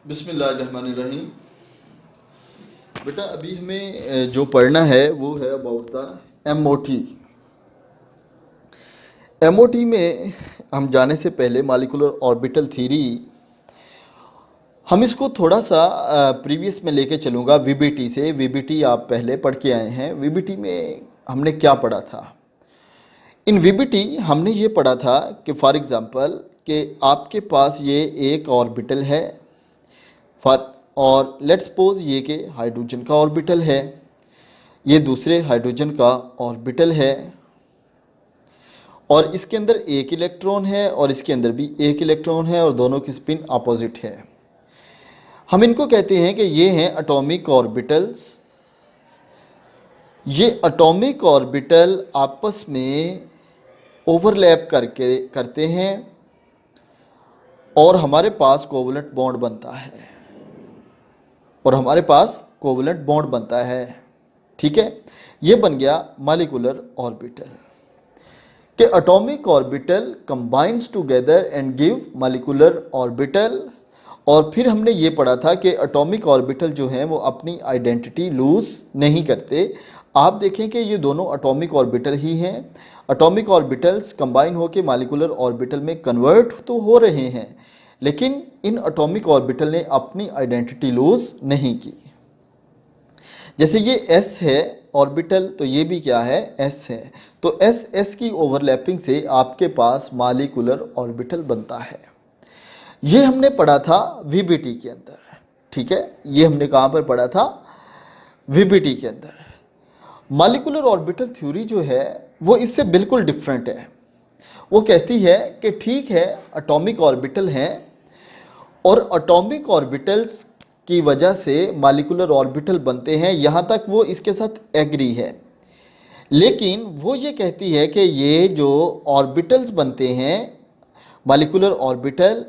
बिस्मिल्लाहिर्रहमानिर्रहीम। बेटा अभी हमें जो पढ़ना है वो है अबाउट द एमओटी। एमओटी में हम जाने से पहले मॉलिक्यूलर ऑर्बिटल थ्योरी, हम इसको थोड़ा सा प्रीवियस में लेके चलूँगा वीबीटी से। वीबीटी आप पहले पढ़ के आए हैं। वीबीटी में हमने क्या पढ़ा था? इन वीबीटी हमने ये पढ़ा था कि फॉर एग्ज़ाम्पल कि आपके पास ये एक ऑर्बिटल है और लेट्स सपोज ये कि हाइड्रोजन का ऑर्बिटल है, ये दूसरे हाइड्रोजन का ऑर्बिटल है और इसके अंदर एक इलेक्ट्रॉन है और इसके अंदर भी एक इलेक्ट्रॉन है और दोनों की स्पिन अपोजिट है। हम इनको कहते हैं कि ये हैं एटॉमिक ऑर्बिटल्स। ये एटॉमिक ऑर्बिटल आपस में ओवरलैप करते हैं और हमारे पास कोवलेंट बॉन्ड बनता है ठीक है, ये बन गया मॉलिक्यूलर ऑर्बिटल कि atomic orbital combines together and give molecular orbital. और फिर हमने ये पढ़ा था कि एटॉमिक ऑर्बिटल जो हैं वो अपनी आइडेंटिटी लूज नहीं करते। आप देखें कि ये दोनों एटॉमिक ऑर्बिटल ही हैं। एटॉमिक ऑर्बिटल्स कंबाइन होकर मॉलिक्यूलर ऑर्बिटल में कन्वर्ट तो हो रहे हैं, लेकिन इन एटॉमिक ऑर्बिटल ने अपनी आइडेंटिटी लूज नहीं की। जैसे ये एस है ऑर्बिटल, तो ये भी क्या है? एस है। तो एस एस की ओवरलैपिंग से आपके पास मॉलिक्यूलर ऑर्बिटल बनता है। ये हमने पढ़ा था वीबीटी के अंदर, ठीक है। ये हमने कहाँ पर पढ़ा था? वीबीटी के अंदर। मॉलिक्यूलर ऑर्बिटल थ्योरी जो है वो इससे बिल्कुल डिफरेंट है। वो कहती है कि ठीक है एटॉमिक ऑर्बिटल हैं और एटॉमिक ऑर्बिटल्स की वजह से मॉलिक्यूलर ऑर्बिटल बनते हैं, यहाँ तक वो इसके साथ एग्री है। लेकिन वो ये कहती है कि ये जो ऑर्बिटल्स बनते हैं मॉलिक्यूलर ऑर्बिटल,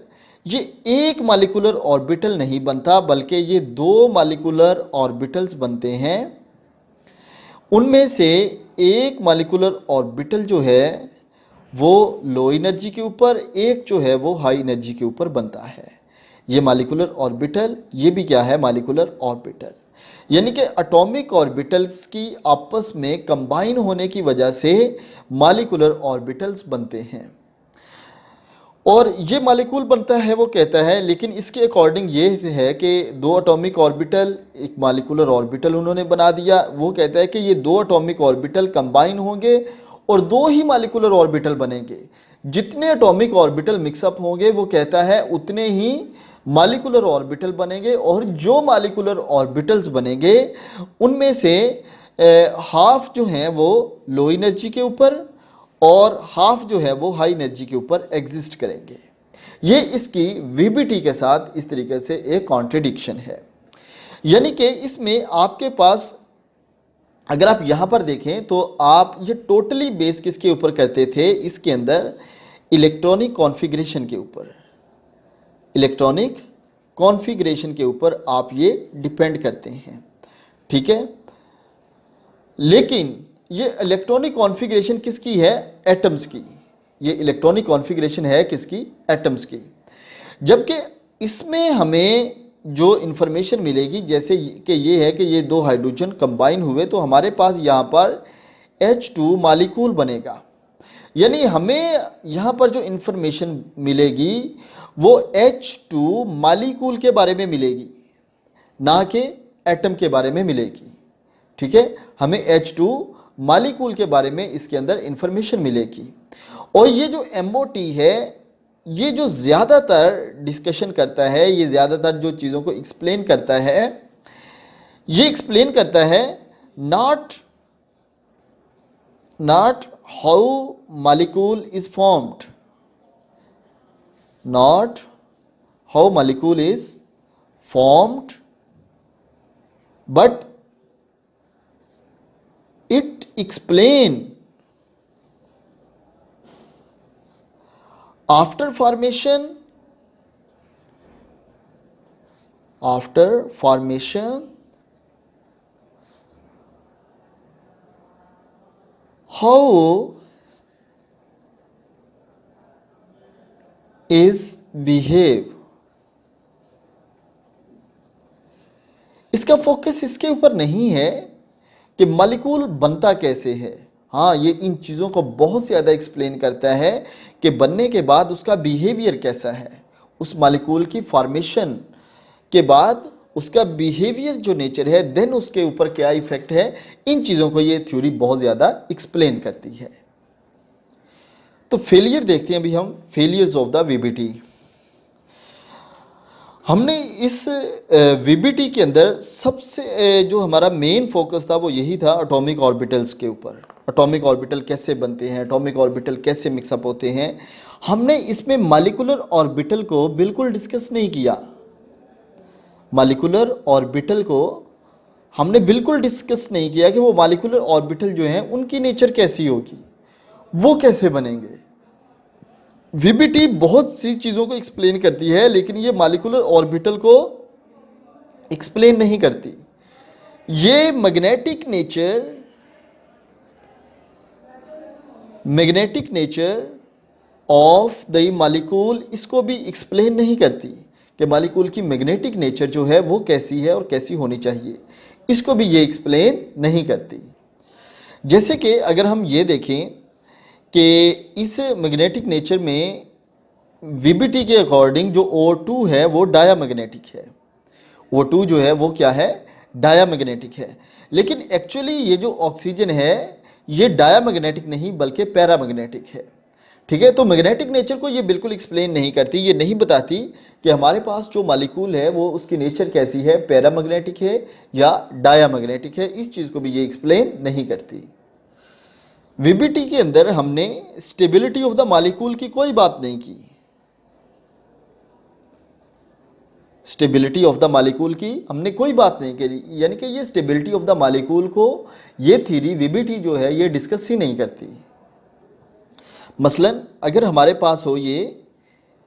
ये एक मॉलिक्यूलर ऑर्बिटल नहीं बनता बल्कि ये दो मॉलिक्यूलर ऑर्बिटल्स बनते हैं। उनमें से एक मॉलिक्यूलर ऑर्बिटल जो है वो लो एनर्जी के ऊपर, एक जो है वो हाई एनर्जी के ऊपर बनता है। ये मॉलिक्यूलर ऑर्बिटल, ये भी क्या है? Molecular orbital. यानी कि एटॉमिक ऑर्बिटल्स की आपस में कंबाइन होने की वजह से मॉलिक्यूलर ऑर्बिटल्स बनते हैं और ये मॉलिक्यूल बनता है। वो कहता है, लेकिन इसके अकॉर्डिंग ये है कि दो एटॉमिक ऑर्बिटल एक मॉलिक्यूलर ऑर्बिटल उन्होंने बना दिया। वो कहता है कि ये दो एटॉमिक ऑर्बिटल कंबाइन होंगे और दो ही मॉलिक्यूलर ऑर्बिटल बनेंगे। जितने एटॉमिक ऑर्बिटल मिक्सअप होंगे वो कहता है उतने ही मॉलिक्यूलर ऑर्बिटल बनेंगे और जो मॉलिक्यूलर ऑर्बिटल्स बनेंगे उनमें से हाफ जो हैं वो लो एनर्जी के ऊपर और हाफ जो है वो हाई एनर्जी के ऊपर एग्जिस्ट करेंगे। ये इसकी वीबीटी के साथ इस तरीके से एक कॉन्ट्रडिक्शन है। यानी कि इसमें आपके पास अगर आप यहाँ पर देखें तो आप ये टोटली बेस किसके ऊपर करते थे? इसके अंदर इलेक्ट्रॉनिक कॉन्फ़िगरेशन के ऊपर, इलेक्ट्रॉनिक कॉन्फ़िगरेशन के ऊपर आप ये डिपेंड करते हैं, ठीक है। लेकिन ये इलेक्ट्रॉनिक कॉन्फ़िगरेशन किसकी है? एटम्स की। ये इलेक्ट्रॉनिक कॉन्फ़िगरेशन है किसकी? एटम्स की। जबकि इसमें हमें जो इन्फॉर्मेशन मिलेगी, जैसे कि ये है कि ये दो हाइड्रोजन कंबाइन हुए तो हमारे पास यहाँ पर H2 मॉलिक्यूल बनेगा। यानी हमें यहाँ पर जो इन्फॉर्मेशन मिलेगी वो H2 मॉलिक्यूल के बारे में मिलेगी, ना कि एटम के बारे में मिलेगी, ठीक है। हमें H2 मॉलिक्यूल के बारे में इसके अंदर इंफॉर्मेशन मिलेगी। और ये जो MOT है ये जो ज़्यादातर डिस्कशन करता है, ये ज़्यादातर जो चीज़ों को एक्सप्लेन करता है, ये एक्सप्लेन करता है not how molecule is formed, not how molecule is formed, but it explain after formation how is behave इसका फोकस इसके ऊपर नहीं है कि मॉलिक्यूल बनता कैसे है। हाँ, ये इन चीज़ों को बहुत ज़्यादा एक्सप्लेन करता है कि बनने के बाद उसका बिहेवियर कैसा है, उस मॉलिक्यूल की फॉर्मेशन के बाद उसका बिहेवियर जो नेचर है, देन उसके ऊपर क्या इफेक्ट है, इन चीज़ों को ये थ्योरी बहुत ज़्यादा एक्सप्लेन करती है। तो फेलियर देखते हैं अभी हम, फेलियर्स ऑफ द वीबीटी। हमने इस वीबीटी के अंदर सबसे जो हमारा मेन फोकस था वो यही था एटॉमिक ऑर्बिटल्स के ऊपर। एटॉमिक ऑर्बिटल कैसे बनते हैं, एटॉमिक ऑर्बिटल कैसे मिक्सअप होते हैं। हमने इसमें मॉलिक्यूलर ऑर्बिटल को बिल्कुल डिस्कस नहीं किया। मॉलिक्यूलर ऑर्बिटल को हमने बिल्कुल डिस्कस नहीं किया कि वो मॉलिक्यूलर ऑर्बिटल जो हैं उनकी नेचर कैसी होगी, वो कैसे बनेंगे। वीबीटी बहुत सी चीज़ों को एक्सप्लेन करती है, लेकिन ये मॉलिक्यूलर ऑर्बिटल को एक्सप्लेन नहीं करती। ये magnetic nature of the molecule इसको भी एक्सप्लेन नहीं करती कि मॉलिक्यूल की मैग्नेटिक नेचर जो है वो कैसी है और कैसी होनी चाहिए, इसको भी ये एक्सप्लेन नहीं करती। जैसे कि अगर हम ये देखें कि इस मैग्नेटिक नेचर में वीबीटी के अकॉर्डिंग जो O2 है वो डायामैग्नेटिक है। O2 जो है वो क्या है, डायामैग्नेटिक है। लेकिन एक्चुअली ये जो ऑक्सीजन है ये डायामैग्नेटिक नहीं बल्कि पैरामैग्नेटिक है। ठीक है, तो मैग्नेटिक नेचर को ये बिल्कुल एक्सप्लेन नहीं करती, ये नहीं बताती कि हमारे पास जो मॉलिक्यूल है वो उसकी नेचर कैसी है, पैरामैग्नेटिक है या डायामैग्नेटिक है। इस चीज़ को भी ये एक्सप्लेन नहीं करती। वीबीटी के अंदर हमने स्टेबिलिटी ऑफ द मॉलिक्यूल की कोई बात नहीं की। स्टेबिलिटी ऑफ द मॉलिक्यूल की हमने कोई बात नहीं करी, यानी कि ये स्टेबिलिटी ऑफ द मॉलिक्यूल को ये थ्योरी वीबीटी जो है ये डिस्कस ही नहीं करती। मसलन अगर हमारे पास हो ये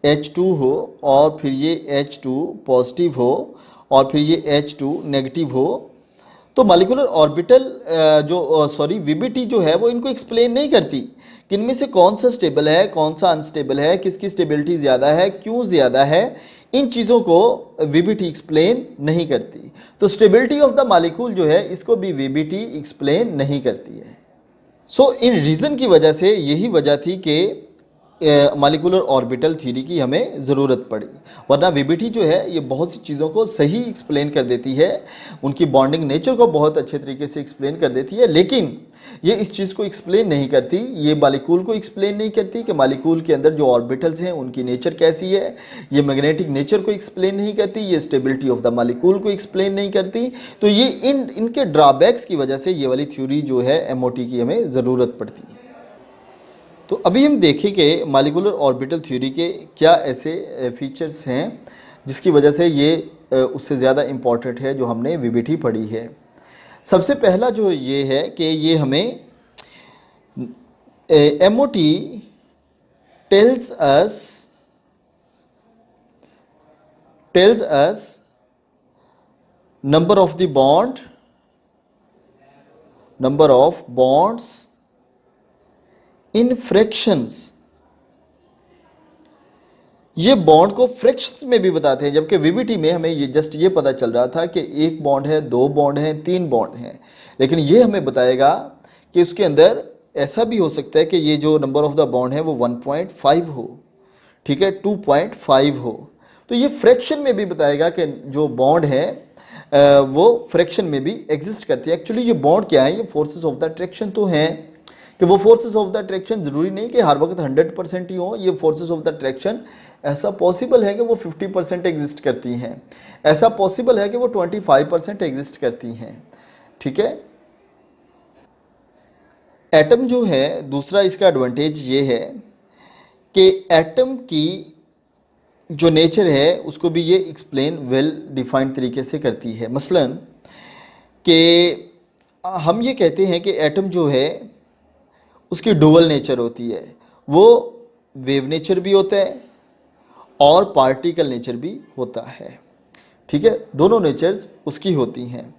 H2 हो और फिर ये H2 पॉजिटिव हो और फिर ये H2 नेगेटिव हो, तो मॉलिक्यूलर ऑर्बिटल वीबीटी जो है वो इनको एक्सप्लेन नहीं करती कि इनमें से कौन सा स्टेबल है, कौन सा अनस्टेबल है, किसकी स्टेबिलिटी ज़्यादा है, क्यों ज़्यादा है। इन चीज़ों को वीबीटी एक्सप्लेन नहीं करती। तो स्टेबिलिटी ऑफ द मॉलिक्यूल जो है इसको भी वीबीटी एक्सप्लेन नहीं करती है। सो इन रीज़न की वजह से यही वजह थी कि मॉलिक्यूलर ऑर्बिटल थ्योरी की हमें ज़रूरत पड़ी, वरना वीबीटी जो है ये बहुत सी चीज़ों को सही एक्सप्लेन कर देती है, उनकी बॉन्डिंग नेचर को बहुत अच्छे तरीके से एक्सप्लेन कर देती है, लेकिन ये इस चीज़ को एक्सप्लेन नहीं करती, ये मॉलिक्यूल को एक्सप्लेन नहीं करती कि मॉलिक्यूल के अंदर जो ऑर्बिटल्स हैं उनकी नेचर कैसी है। ये मैग्नेटिक नेचर को एक्सप्लेन नहीं करती, ये स्टेबिलिटी ऑफ द मॉलिक्यूल को एक्सप्लेन नहीं करती। तो ये इनके ड्रॉबैक्स की वजह से ये वाली थ्योरी जो है एमओटी की हमें ज़रूरत पड़ती है। तो अभी हम देखें कि मॉलिक्यूलर ऑर्बिटल थ्योरी के क्या ऐसे फीचर्स हैं जिसकी वजह से ये उससे ज़्यादा इम्पॉर्टेंट है जो हमने वीबीटी पढ़ी है। सबसे पहला जो ये है कि ये हमें MOT tells us number of bonds in fractions. ये बॉन्ड को फ्रैक्शंस में भी बताते हैं, जबकि वीबीटी में हमें ये जस्ट ये पता चल रहा था कि एक बॉन्ड है, दो बॉन्ड हैं, तीन बॉन्ड हैं, लेकिन ये हमें बताएगा कि उसके अंदर ऐसा भी हो सकता है कि ये जो नंबर ऑफ द बॉन्ड है वो 1.5 हो, ठीक है, 2.5 हो। तो ये फ्रैक्शन में भी बताएगा कि जो बॉन्ड है वो फ्रैक्शन में भी एग्जिस्ट करती है। एक्चुअली ये बॉन्ड क्या है, ये फोर्सेस ऑफ द अट्रैक्शन तो हैं कि वो फोर्सेस ऑफ द अट्रैक्शन ज़रूरी नहीं कि हर वक्त 100% ही हो। ये फोर्सेस ऑफ द अट्रैक्शन ऐसा पॉसिबल है कि वो 50% एग्जिस्ट करती हैं, ऐसा पॉसिबल है कि वो 25% एग्जिस्ट करती हैं, ठीक है। एटम जो है, दूसरा इसका एडवांटेज ये है कि एटम की जो नेचर है उसको भी ये एक्सप्लेन वेल डिफाइंड तरीके से करती है। मसलन कि हम ये कहते हैं कि एटम जो है उसकी डुअल नेचर होती है, वो वेव नेचर भी होता है और पार्टिकल नेचर भी होता है, ठीक है, दोनों नेचर्स उसकी होती हैं।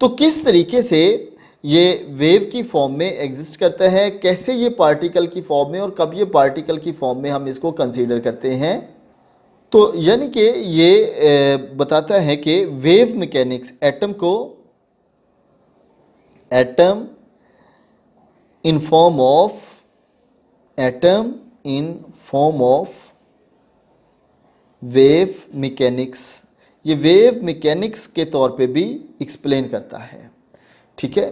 तो किस तरीके से ये वेव की फॉर्म में एग्जिस्ट करता है, कैसे ये पार्टिकल की फॉर्म में, और कब ये पार्टिकल की फॉर्म में हम इसको कंसीडर करते हैं, तो यानी कि ये बताता है कि wave mechanics atom in form of wave mechanics, ये वेव मैकेनिक्स के तौर पे भी एक्सप्लेन करता है। ठीक है,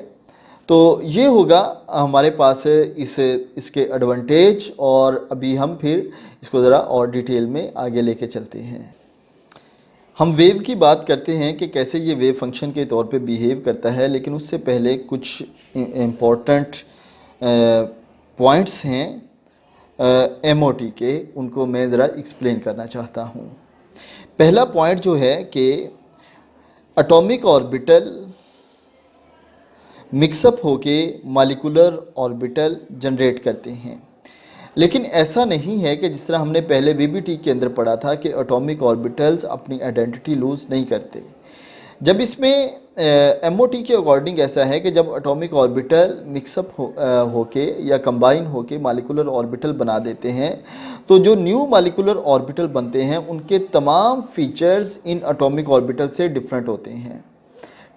तो ये होगा हमारे पास इसके एडवांटेज, और अभी हम फिर इसको ज़रा और डिटेल में आगे लेके चलते हैं। हम वेव की बात करते हैं कि कैसे ये वेव फंक्शन के तौर पे बिहेव करता है, लेकिन उससे पहले कुछ इम्पोर्टेंट पॉइंट्स हैं MOT के, उनको मैं ज़रा एक्सप्लेन करना चाहता हूँ। पहला पॉइंट जो है कि एटॉमिक ऑर्बिटल मिक्सअप होके मॉलिक्यूलर ऑर्बिटल जनरेट करते हैं, लेकिन ऐसा नहीं है कि जिस तरह हमने पहले VBT के अंदर पढ़ा था कि एटॉमिक ऑर्बिटल्स अपनी आइडेंटिटी लूज़ नहीं करते। जब इसमें MOT के अकॉर्डिंग ऐसा है कि जब एटॉमिक ऑर्बिटल मिक्सअप होके या कंबाइन होके मॉलिक्यूलर ऑर्बिटल बना देते हैं, तो जो न्यू मॉलिक्यूलर ऑर्बिटल बनते हैं उनके तमाम फीचर्स इन एटॉमिक ऑर्बिटल से डिफरेंट होते हैं।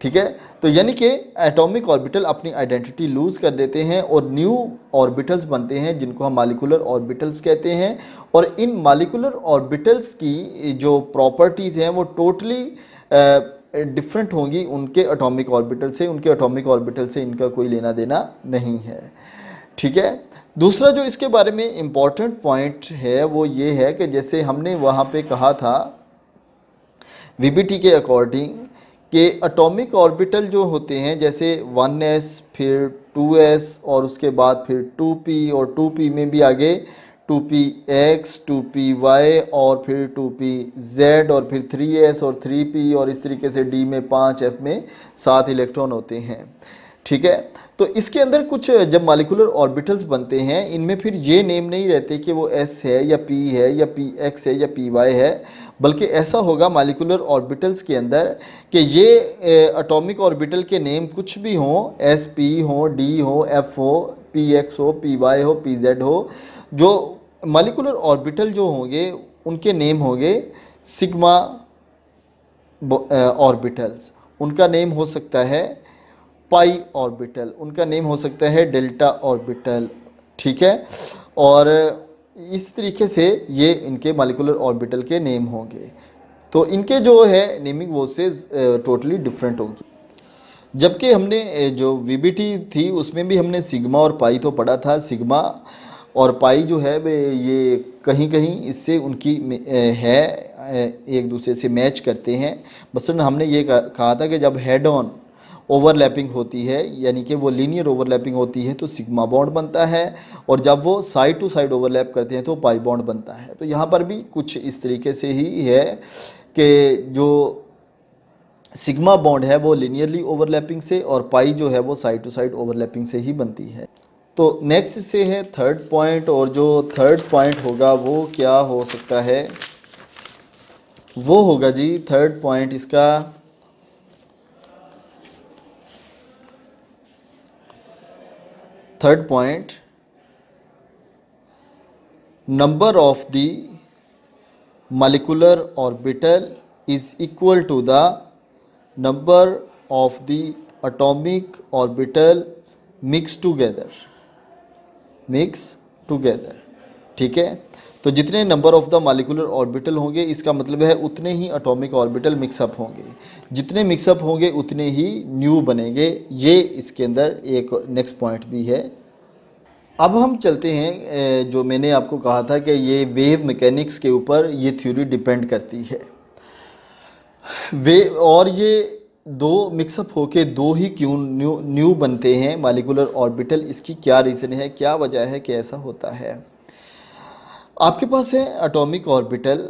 ठीक है, तो यानी कि एटॉमिक ऑर्बिटल अपनी आइडेंटिटी लूज़ कर देते हैं और न्यू ऑर्बिटल्स बनते हैं जिनको हम मॉलिक्यूलर ऑर्बिटल्स कहते हैं। और इन मॉलिक्यूलर ऑर्बिटल्स की जो प्रॉपर्टीज़ हैं वो टोटली डिफरेंट होंगी उनके एटॉमिक ऑर्बिटल से। उनके एटॉमिक ऑर्बिटल से इनका कोई लेना देना नहीं है। ठीक है, दूसरा जो इसके बारे में इम्पॉर्टेंट पॉइंट है वो ये है कि जैसे हमने वहाँ पे कहा था VBT के अकॉर्डिंग कि एटॉमिक ऑर्बिटल जो होते हैं जैसे 1s फिर 2s और उसके बाद फिर 2p और 2p में भी आगे 2px 2py और फिर 2pz और फिर 3s और 3p और इस तरीके से d में 5f में 7 इलेक्ट्रॉन होते हैं। ठीक है, तो इसके अंदर कुछ जब मॉलिक्यूलर ऑर्बिटल्स बनते हैं इनमें फिर ये नेम नहीं रहते कि वो s है या p है या px है या py है, बल्कि ऐसा होगा मॉलिक्यूलर ऑर्बिटल्स के अंदर कि ये एटॉमिक ऑर्बिटल के नेम कुछ भी हों, sp हो, d हो, f हो, px हो, py हो, pz हो, जो मॉलिक्यूलर ऑर्बिटल जो होंगे उनके नेम होंगे सिग्मा ऑर्बिटल्स, उनका नेम हो सकता है पाई ऑर्बिटल, उनका नेम हो सकता है डेल्टा ऑर्बिटल। ठीक है, और इस तरीके से ये इनके मॉलिक्यूलर ऑर्बिटल के नेम होंगे। तो इनके जो है नेमिंग वो से टोटली डिफरेंट होगी। जबकि हमने जो VBT थी उसमें भी हमने सिग्मा और पाई तो पढ़ा था। सिग्मा और पाई जो है वे ये कहीं कहीं इससे उनकी है एक दूसरे से मैच करते हैं। मसलन हमने ये कहा था कि जब हेड ऑन ओवरलैपिंग होती है यानी कि वो लीनियर ओवरलैपिंग होती है तो सिग्मा बॉन्ड बनता है, और जब वो साइड टू साइड ओवरलैप करते हैं तो पाई बॉन्ड बनता है। तो यहाँ पर भी कुछ इस तरीके से ही है कि जो सिग्मा बॉन्ड है वो लीनियरली ओवरलैपिंग से और पाई जो है वो साइड टू साइड ओवरलैपिंग से ही बनती है। तो नेक्स्ट से है थर्ड पॉइंट, और जो थर्ड पॉइंट होगा वो क्या हो सकता है, वो होगा जी थर्ड पॉइंट इसका third point number of the molecular orbital is equal to the number of the atomic orbital mix together. ठीक है, तो जितने number of the molecular orbital होंगे इसका मतलब है उतने ही एटॉमिक ऑर्बिटल मिक्सअप होंगे, जितने मिक्सअप होंगे उतने ही न्यू बनेंगे। ये इसके अंदर एक नेक्स्ट पॉइंट भी है। अब हम चलते हैं जो मैंने आपको कहा था कि ये वेव मैकेनिक्स के ऊपर ये थ्योरी डिपेंड करती है। और ये दो मिक्सअप होके दो ही क्यों न्यू बनते हैं मॉलिक्यूलर ऑर्बिटल, इसकी क्या रीज़न है, क्या वजह है कि ऐसा होता है। आपके पास है एटॉमिक ऑर्बिटल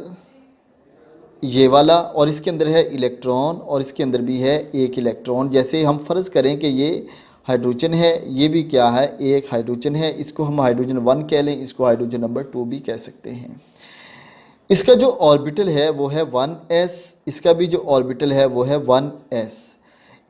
ये वाला, और इसके अंदर है इलेक्ट्रॉन और इसके अंदर भी है एक इलेक्ट्रॉन। जैसे हम फ़र्ज़ करें कि ये हाइड्रोजन है, ये भी क्या है, एक हाइड्रोजन है, इसको हम हाइड्रोजन 1 कह लें, इसको हाइड्रोजन नंबर 2 भी कह सकते हैं। इसका जो ऑर्बिटल है वो है 1s, इसका भी जो ऑर्बिटल है वो है 1s।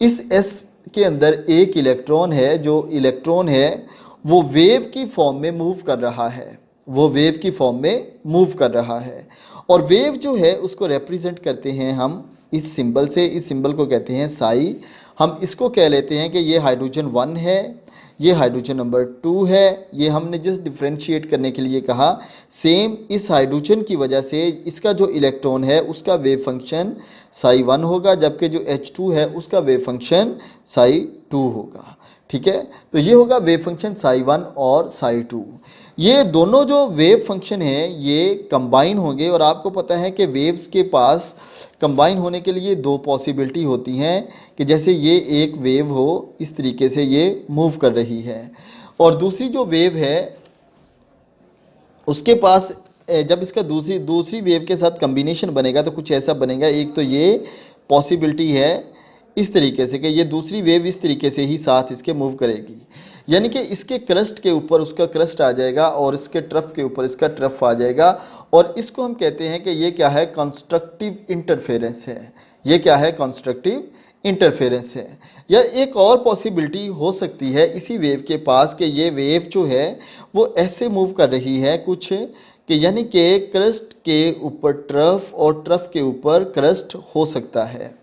इस s के अंदर एक इलेक्ट्रॉन है, जो इलेक्ट्रॉन है वो वेव की फॉर्म में मूव कर रहा है, वो वेव की फॉर्म में मूव कर रहा है। और वेव जो है उसको रिप्रेजेंट करते हैं हम इस सिंबल से। इस सिंबल को कहते हैं साई। हम इसको कह लेते हैं कि ये हाइड्रोजन 1 है, ये हाइड्रोजन नंबर 2 है। ये हमने जस्ट डिफ्रेंशिएट करने के लिए कहा। सेम इस हाइड्रोजन की वजह से इसका जो इलेक्ट्रॉन है उसका वेव फंक्शन साई 1 होगा, जबकि जो H2 है उसका वेव फंक्शन साई 2 होगा। ठीक है, तो ये होगा वेव फंक्शन साई 1 और साई 2। ये दोनों जो वेव फंक्शन हैं ये कंबाइन होंगे, और आपको पता है कि वेव्स के पास कंबाइन होने के लिए दो पॉसिबिलिटी होती हैं कि जैसे ये एक वेव हो, इस तरीके से ये मूव कर रही है, और दूसरी जो वेव है उसके पास जब इसका दूसरी वेव के साथ कम्बिनेशन बनेगा तो कुछ ऐसा बनेगा। एक तो ये पॉसिबिलिटी है इस तरीके से कि ये दूसरी वेव इस तरीके से ही साथ इसके मूव करेगी, यानी कि इसके क्रस्ट के ऊपर उसका क्रस्ट आ जाएगा और इसके ट्रफ के ऊपर इसका ट्रफ आ जाएगा, और इसको हम कहते हैं कि ये क्या है, कंस्ट्रक्टिव इंटरफेरेंस है। ये क्या है, कंस्ट्रक्टिव इंटरफेरेंस है। या एक और पॉसिबिलिटी हो सकती है इसी वेव के पास कि ये वेव जो है वो ऐसे मूव कर रही है कुछ कि यानी कि क्रस्ट के ऊपर ट्रफ और ट्रफ के ऊपर क्रस्ट हो सकता है।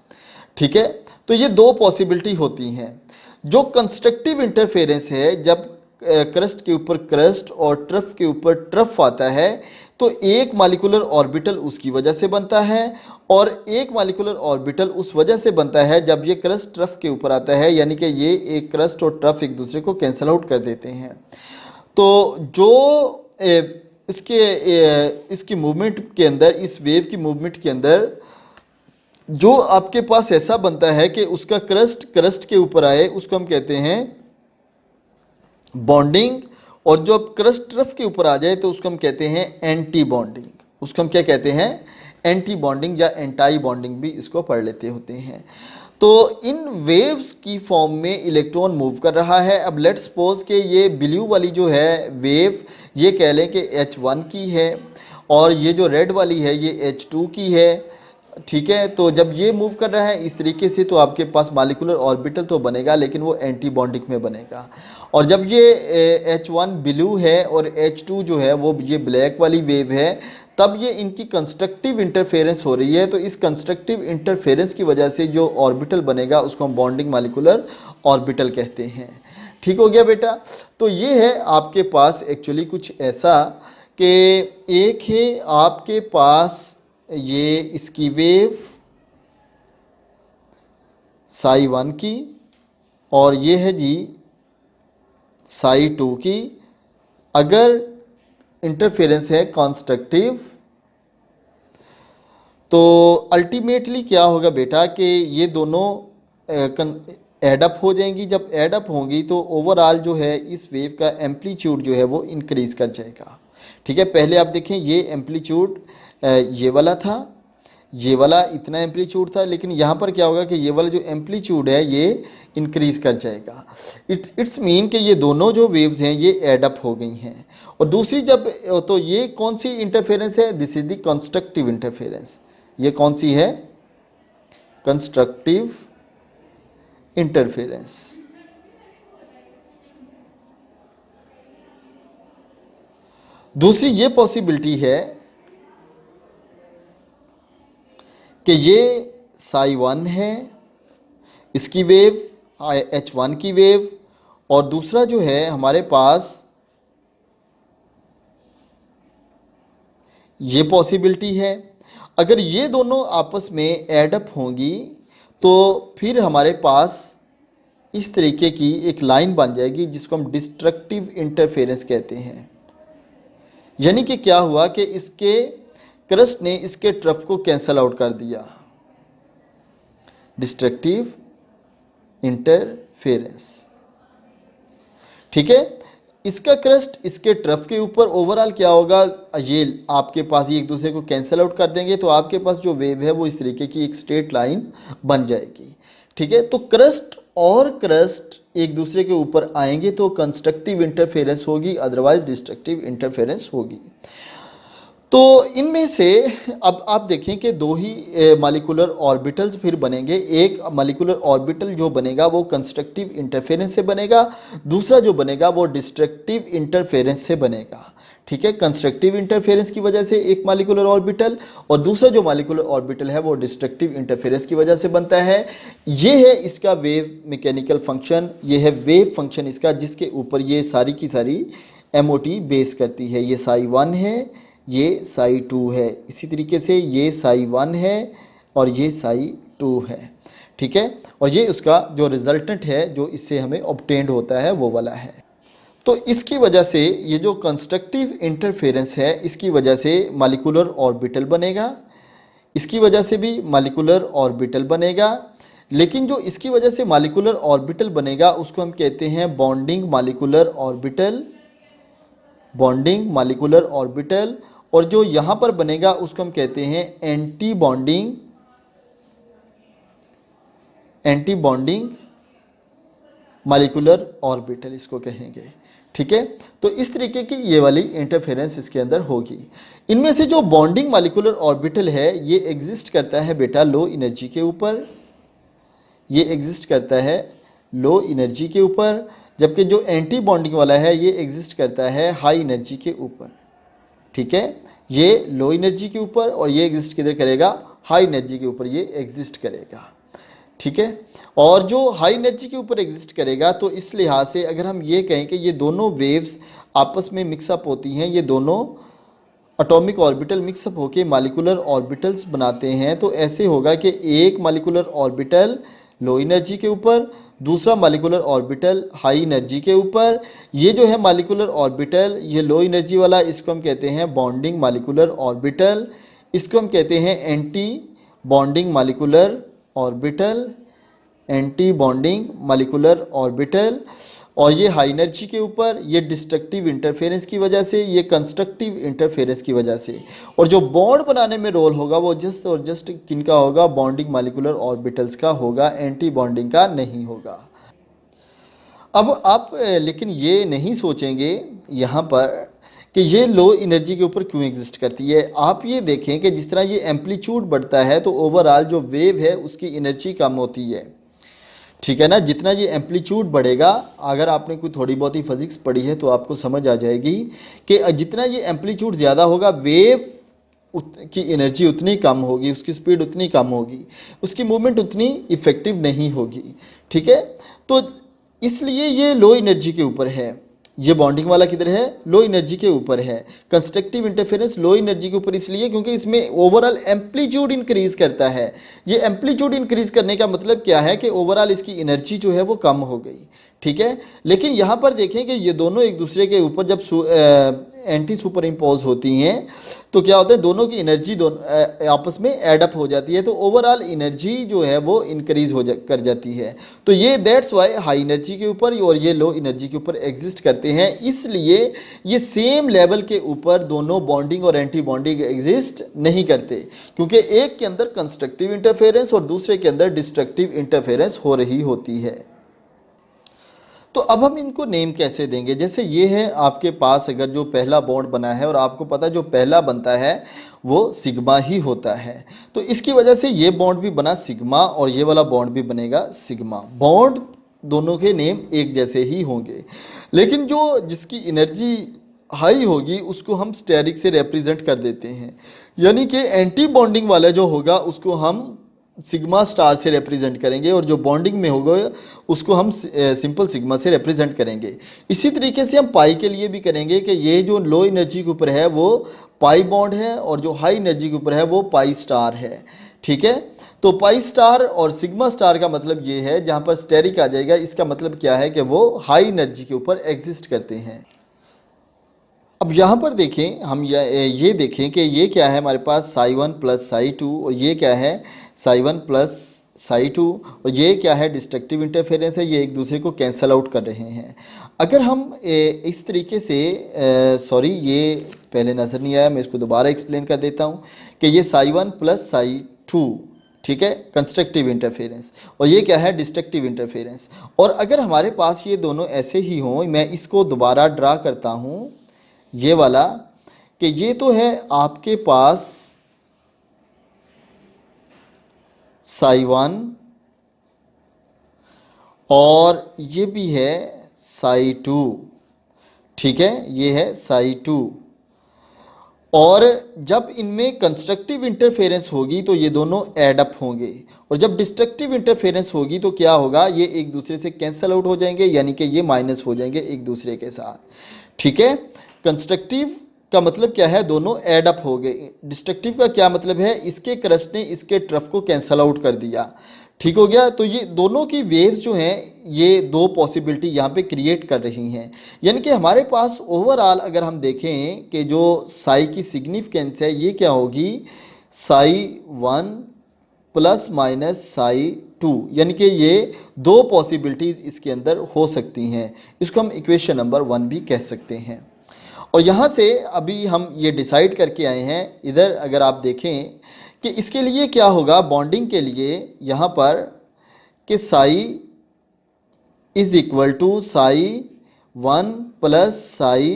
ठीक है, तो ये दो पॉसिबिलिटी होती हैं। जो कंस्ट्रक्टिव इंटरफेरेंस है, जब क्रस्ट के ऊपर क्रस्ट और ट्रफ के ऊपर ट्रफ आता है तो एक मॉलिक्यूलर ऑर्बिटल उसकी वजह से बनता है, और एक मॉलिक्यूलर ऑर्बिटल उस वजह से बनता है जब ये क्रस्ट ट्रफ के ऊपर आता है, यानी कि ये एक क्रस्ट और ट्रफ एक दूसरे को कैंसल आउट कर देते हैं। तो जो इसकी मूवमेंट के अंदर, इस वेव की मूवमेंट के अंदर जो आपके पास ऐसा बनता है कि उसका क्रस्ट के ऊपर आए, उसको हम कहते हैं बॉन्डिंग, और जो क्रस्ट ट्रफ के ऊपर आ जाए तो उसको हम कहते हैं एंटी बॉन्डिंग। उसको हम क्या कहते हैं, एंटी बॉन्डिंग या एंटाई बॉन्डिंग भी इसको पढ़ लेते होते हैं। तो इन वेव्स की फॉर्म में इलेक्ट्रॉन मूव कर रहा है। अब लेट्स सपोज कि ये ब्लू वाली जो है वेव, ये कह लें कि H1 की है, और ये जो रेड वाली है ये H2 की है। ठीक है, तो जब ये मूव कर रहा है इस तरीके से तो आपके पास मॉलिक्यूलर ऑर्बिटल तो बनेगा, लेकिन वो एंटी बॉन्डिंग में बनेगा। और जब ये H1 ब्लू है और H2 जो है वो ये ब्लैक वाली वेव है, तब ये इनकी कंस्ट्रक्टिव इंटरफेरेंस हो रही है। तो इस कंस्ट्रक्टिव इंटरफेरेंस की वजह से जो ऑर्बिटल बनेगा उसको हम बॉन्डिंग मॉलिक्यूलर ऑर्बिटल कहते हैं। ठीक हो गया बेटा। तो ये है आपके पास एक्चुअली कुछ ऐसा कि एक है आपके पास ये इसकी वेव साई 1 की, और ये है जी साई 2 की। अगर इंटरफेरेंस है कंस्ट्रक्टिव तो अल्टीमेटली क्या होगा बेटा कि ये दोनों एडअप हो जाएंगी। जब एडअप होंगी तो ओवरऑल जो है इस वेव का एम्पलीट्यूड जो है वो इंक्रीज कर जाएगा। ठीक है, पहले आप देखें ये एम्पलीट्यूड ये वाला था, ये वाला इतना एम्पलीट्यूड था, लेकिन यहाँ पर क्या होगा कि ये वाला जो एम्पलीट्यूड है ये इंक्रीज कर जाएगा। इट्स मीन कि ये दोनों जो वेव्स हैं ये एडअप हो गई हैं। और दूसरी जब, तो ये कौन सी इंटरफेरेंस है, this is the constructive interference. ये कौन सी है, कंस्ट्रक्टिव इंटरफेरेंस। दूसरी ये पॉसिबिलिटी है कि ये साई 1 है इसकी वेव, H1 की वेव, और दूसरा जो है हमारे पास ये पॉसिबिलिटी है। अगर ये दोनों आपस में एडअप होंगी तो फिर हमारे पास इस तरीके की एक लाइन बन जाएगी जिसको हम डिस्ट्रक्टिव इंटरफेरेंस कहते हैं। यानी कि क्या हुआ कि इसके क्रस्ट ने इसके ट्रफ को कैंसल आउट कर दिया, डिस्ट्रक्टिव इंटरफेरेंस। ठीक है, इसका क्रस्ट इसके ट्रफ के ऊपर, ओवरऑल क्या होगा, ये आपके पास ये एक दूसरे को कैंसल आउट कर देंगे, तो आपके पास जो वेव है वो इस तरीके की एक स्ट्रेट लाइन बन जाएगी। ठीक है, तो क्रस्ट और क्रस्ट एक दूसरे के ऊपर आएंगे तो कंस्ट्रक्टिव इंटरफेरेंस होगी, अदरवाइज डिस्ट्रक्टिव इंटरफेरेंस होगी। तो इनमें से अब आप देखें कि दो ही मॉलिक्यूलर ऑर्बिटल्स फिर बनेंगे। एक मॉलिक्यूलर ऑर्बिटल जो बनेगा वो कंस्ट्रक्टिव इंटरफेरेंस से बनेगा, दूसरा जो बनेगा वो डिस्ट्रक्टिव इंटरफेरेंस से बनेगा। ठीक है, कंस्ट्रक्टिव इंटरफेरेंस की वजह से एक मॉलिक्यूलर ऑर्बिटल, और दूसरा जो मॉलिक्यूलर ऑर्बिटल है वो डिस्ट्रक्टिव इंटरफेरेंस की वजह से बनता है। ये है इसका वेव मैकेनिकल फंक्शन, ये है वेव फंक्शन इसका, जिसके ऊपर ये सारी की सारी एमओटी बेस करती है। ये साई 1 है, ये साई 2 है, इसी तरीके से ये साई 1 है और ये साई 2 है, ठीक है। और ये उसका जो रिजल्टेंट है जो इससे हमें ऑब्टेन्ड होता है वो वाला है। तो इसकी वजह से ये जो कंस्ट्रक्टिव इंटरफेरेंस है इसकी वजह से मॉलिक्यूलर ऑर्बिटल बनेगा, इसकी वजह से भी मॉलिक्यूलर ऑर्बिटल बनेगा। लेकिन जो इसकी वजह से मॉलिक्यूलर ऑर्बिटल बनेगा उसको हम कहते हैं bonding molecular orbital, bonding molecular orbital. और जो यहाँ पर बनेगा उसको हम कहते हैं anti bonding, anti bonding molecular orbital इसको कहेंगे, ठीक है। तो इस तरीके की ये वाली इंटरफेरेंस इसके अंदर होगी। इनमें से जो बॉन्डिंग मॉलिक्यूलर ऑर्बिटल है ये एग्जिस्ट करता है बेटा लो एनर्जी के ऊपर, ये एग्जिस्ट करता है लो एनर्जी के ऊपर, जबकि जो एंटी बॉन्डिंग वाला है ये एग्जिस्ट करता है हाई एनर्जी के ऊपर, ठीक है। ये लो एनर्जी के ऊपर और ये एग्जिस्ट किधर करेगा, हाई एनर्जी के ऊपर ये एग्जिस्ट करेगा, ठीक है। और जो हाई एनर्जी के ऊपर एग्जिस्ट करेगा तो इस लिहाज से अगर हम ये कहें कि ये दोनों वेव्स आपस में मिक्सअप होती हैं, ये दोनों एटॉमिक ऑर्बिटल मिक्सअप होके मॉलिक्यूलर ऑर्बिटल्स बनाते हैं, तो ऐसे होगा कि एक मॉलिक्यूलर ऑर्बिटल लो एनर्जी के ऊपर, दूसरा मॉलिक्यूलर ऑर्बिटल हाई एनर्जी के ऊपर। ये जो है मॉलिक्यूलर ऑर्बिटल ये लो एनर्जी वाला, इसको हम कहते हैं बॉन्डिंग मॉलिक्यूलर ऑर्बिटल, इसको हम कहते हैं anti bonding molecular orbital, anti bonding molecular orbital. और ये हाई एनर्जी के ऊपर, ये डिस्ट्रक्टिव इंटरफेरेंस की वजह से, ये कंस्ट्रक्टिव इंटरफेरेंस की वजह से। और जो बॉन्ड बनाने में रोल होगा वो जस्ट और जस्ट किनका होगा, बॉन्डिंग मॉलिक्यूलर ऑर्बिटल्स का होगा, एंटी बॉन्डिंग का नहीं होगा। अब आप लेकिन ये नहीं सोचेंगे यहाँ पर कि ये लो एनर्जी के ऊपर क्यों एग्जिस्ट करती है। आप ये देखें कि जिस तरह ये एम्पलीट्यूड बढ़ता है तो ओवरऑल जो वेव है उसकी एनर्जी कम होती है, ठीक है ना। जितना ये एम्पलीट्यूड बढ़ेगा, अगर आपने कोई थोड़ी बहुत ही फिजिक्स पढ़ी है तो आपको समझ आ जाएगी कि जितना ये एम्पलीट्यूड ज़्यादा होगा वेव की एनर्जी उतनी कम होगी, उसकी स्पीड उतनी कम होगी, उसकी मूवमेंट उतनी इफ़ेक्टिव नहीं होगी, ठीक है। तो इसलिए ये लो एनर्जी के ऊपर है, ये बॉन्डिंग वाला किधर है, लो एनर्जी के ऊपर है। कंस्ट्रक्टिव इंटरफेरेंस लो एनर्जी के ऊपर इसलिए क्योंकि इसमें ओवरऑल एम्पलीट्यूड इंक्रीज करता है। ये एम्पलीट्यूड इंक्रीज करने का मतलब क्या है कि ओवरऑल इसकी एनर्जी जो है वो कम हो गई, ठीक है। लेकिन यहाँ पर देखें कि ये दोनों एक दूसरे के ऊपर जब एंटी सुपर इम्पोज होती हैं तो क्या होता है, दोनों की एनर्जी आपस में एडअप हो जाती है, तो ओवरऑल एनर्जी जो है वो इंक्रीज कर जाती है। तो ये दैट्स वाई हाई एनर्जी के ऊपर और ये लो एनर्जी के ऊपर एग्जिस्ट करते हैं। इसलिए ये सेम लेवल के ऊपर दोनों बॉन्डिंग और एंटी बॉन्डिंग एग्जिस्ट नहीं करते, क्योंकि एक के अंदर कंस्ट्रक्टिव इंटरफेरेंस और दूसरे के अंदर डिस्ट्रक्टिव इंटरफेरेंस हो रही होती है। तो अब हम इनको नेम कैसे देंगे। जैसे ये है आपके पास अगर जो पहला बॉन्ड बना है और आपको पता है जो पहला बनता है वो सिग्मा ही होता है, तो इसकी वजह से ये बॉन्ड भी बना सिग्मा और ये वाला बॉन्ड भी बनेगा सिग्मा। बॉन्ड दोनों के नेम एक जैसे ही होंगे, लेकिन जो जिसकी एनर्जी हाई होगी उसको हम स्टेरिक से रिप्रेजेंट कर देते हैं, यानी कि एंटी बॉन्डिंग वाला जो होगा उसको हम सिग्मा स्टार से रिप्रेजेंट करेंगे और जो बॉन्डिंग में होगा उसको हम सिंपल सिग्मा से रिप्रेजेंट करेंगे। इसी तरीके से हम पाई के लिए भी करेंगे कि ये जो लो एनर्जी के ऊपर है वो पाई बॉन्ड है और जो हाई एनर्जी के ऊपर है वो पाई स्टार है, ठीक है। तो पाई स्टार और सिग्मा स्टार का मतलब ये है, जहाँ पर स्टेरिक आ जाएगा इसका मतलब क्या है कि वो हाई एनर्जी के ऊपर एग्जिस्ट करते हैं। अब यहाँ पर देखें हम ये देखें कि ये क्या है हमारे पास साई 1 प्लस साई 2 और ये क्या है साई 1 प्लस साई 2 और ये क्या है डिस्ट्रक्टिव इंटरफेरेंस है, ये एक दूसरे को कैंसल आउट कर रहे हैं। अगर हम इस तरीके से सॉरी ये पहले नज़र नहीं आया, मैं इसको दोबारा एक्सप्लेन कर देता हूँ कि ये साई 1 प्लस साई 2, ठीक है, कंस्ट्रक्टिव इंटरफेरेंस, और ये क्या है डिस्ट्रक्टिव इंटरफेरेंस। और अगर हमारे पास ये दोनों ऐसे ही हों, मैं इसको दोबारा ड्रा करता हूँ ये वाला, कि ये तो है आपके पास साई 1 और ये भी है साई 2, ठीक है, ये है साई 2, और जब इनमें कंस्ट्रक्टिव इंटरफेरेंस होगी तो ये दोनों ऐड अप होंगे, और जब डिस्ट्रक्टिव इंटरफेरेंस होगी तो क्या होगा, ये एक दूसरे से कैंसल आउट हो जाएंगे, यानी कि ये माइनस हो जाएंगे एक दूसरे के साथ। ठीक है, कंस्ट्रक्टिव का मतलब क्या है, दोनों ऐड अप हो गए। डिस्ट्रक्टिव का क्या मतलब है, इसके क्रस्ट ने इसके ट्रफ को कैंसल आउट कर दिया। ठीक हो गया। तो ये दोनों की वेव्स जो हैं ये दो पॉसिबिलिटी यहाँ पे क्रिएट कर रही हैं, यानी कि हमारे पास ओवरऑल अगर हम देखें कि जो साई की सिग्निफिकेंस है ये क्या होगी, साई 1 प्लस माइनस साई 2, यानी कि ये दो पॉसिबिलिटीज़ इसके अंदर हो सकती हैं। इसको हम इक्वेशन नंबर 1 भी कह सकते हैं। और यहाँ से अभी हम ये डिसाइड करके आए हैं, इधर अगर आप देखें कि इसके लिए क्या होगा, बॉन्डिंग के लिए यहाँ पर कि psi is equal to psi 1 plus psi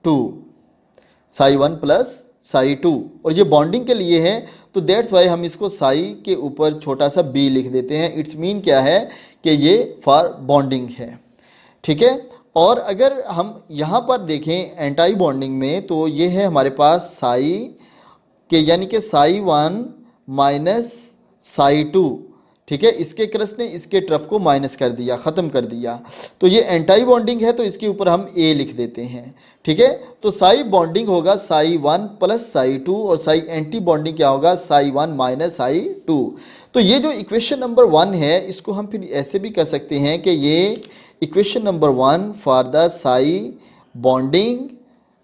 2, psi 1 plus psi 2, और ये बॉन्डिंग के लिए है तो दैट्स वाई हम इसको साई के ऊपर छोटा सा बी लिख देते हैं। इट्स मीन क्या है कि ये फॉर बॉन्डिंग है। ठीक है, और अगर हम यहाँ पर देखें एंटाई बॉन्डिंग में तो ये है हमारे पास साई के, यानी कि साई 1 माइनस साई 2। ठीक है, इसके क्रस्ट ने इसके ट्रफ को माइनस कर दिया, ख़त्म कर दिया, तो ये एंटाई बॉन्डिंग है तो इसके ऊपर हम ए लिख देते हैं। ठीक है, तो साई बॉन्डिंग होगा साई 1 प्लस साई 2, और साई एंटी बॉन्डिंग क्या होगा, साई 1 माइनस साई 2। तो ये जो इक्वेशन नंबर 1 है इसको हम फिर ऐसे भी कर सकते हैं कि ये equation number 1 for the Sai bonding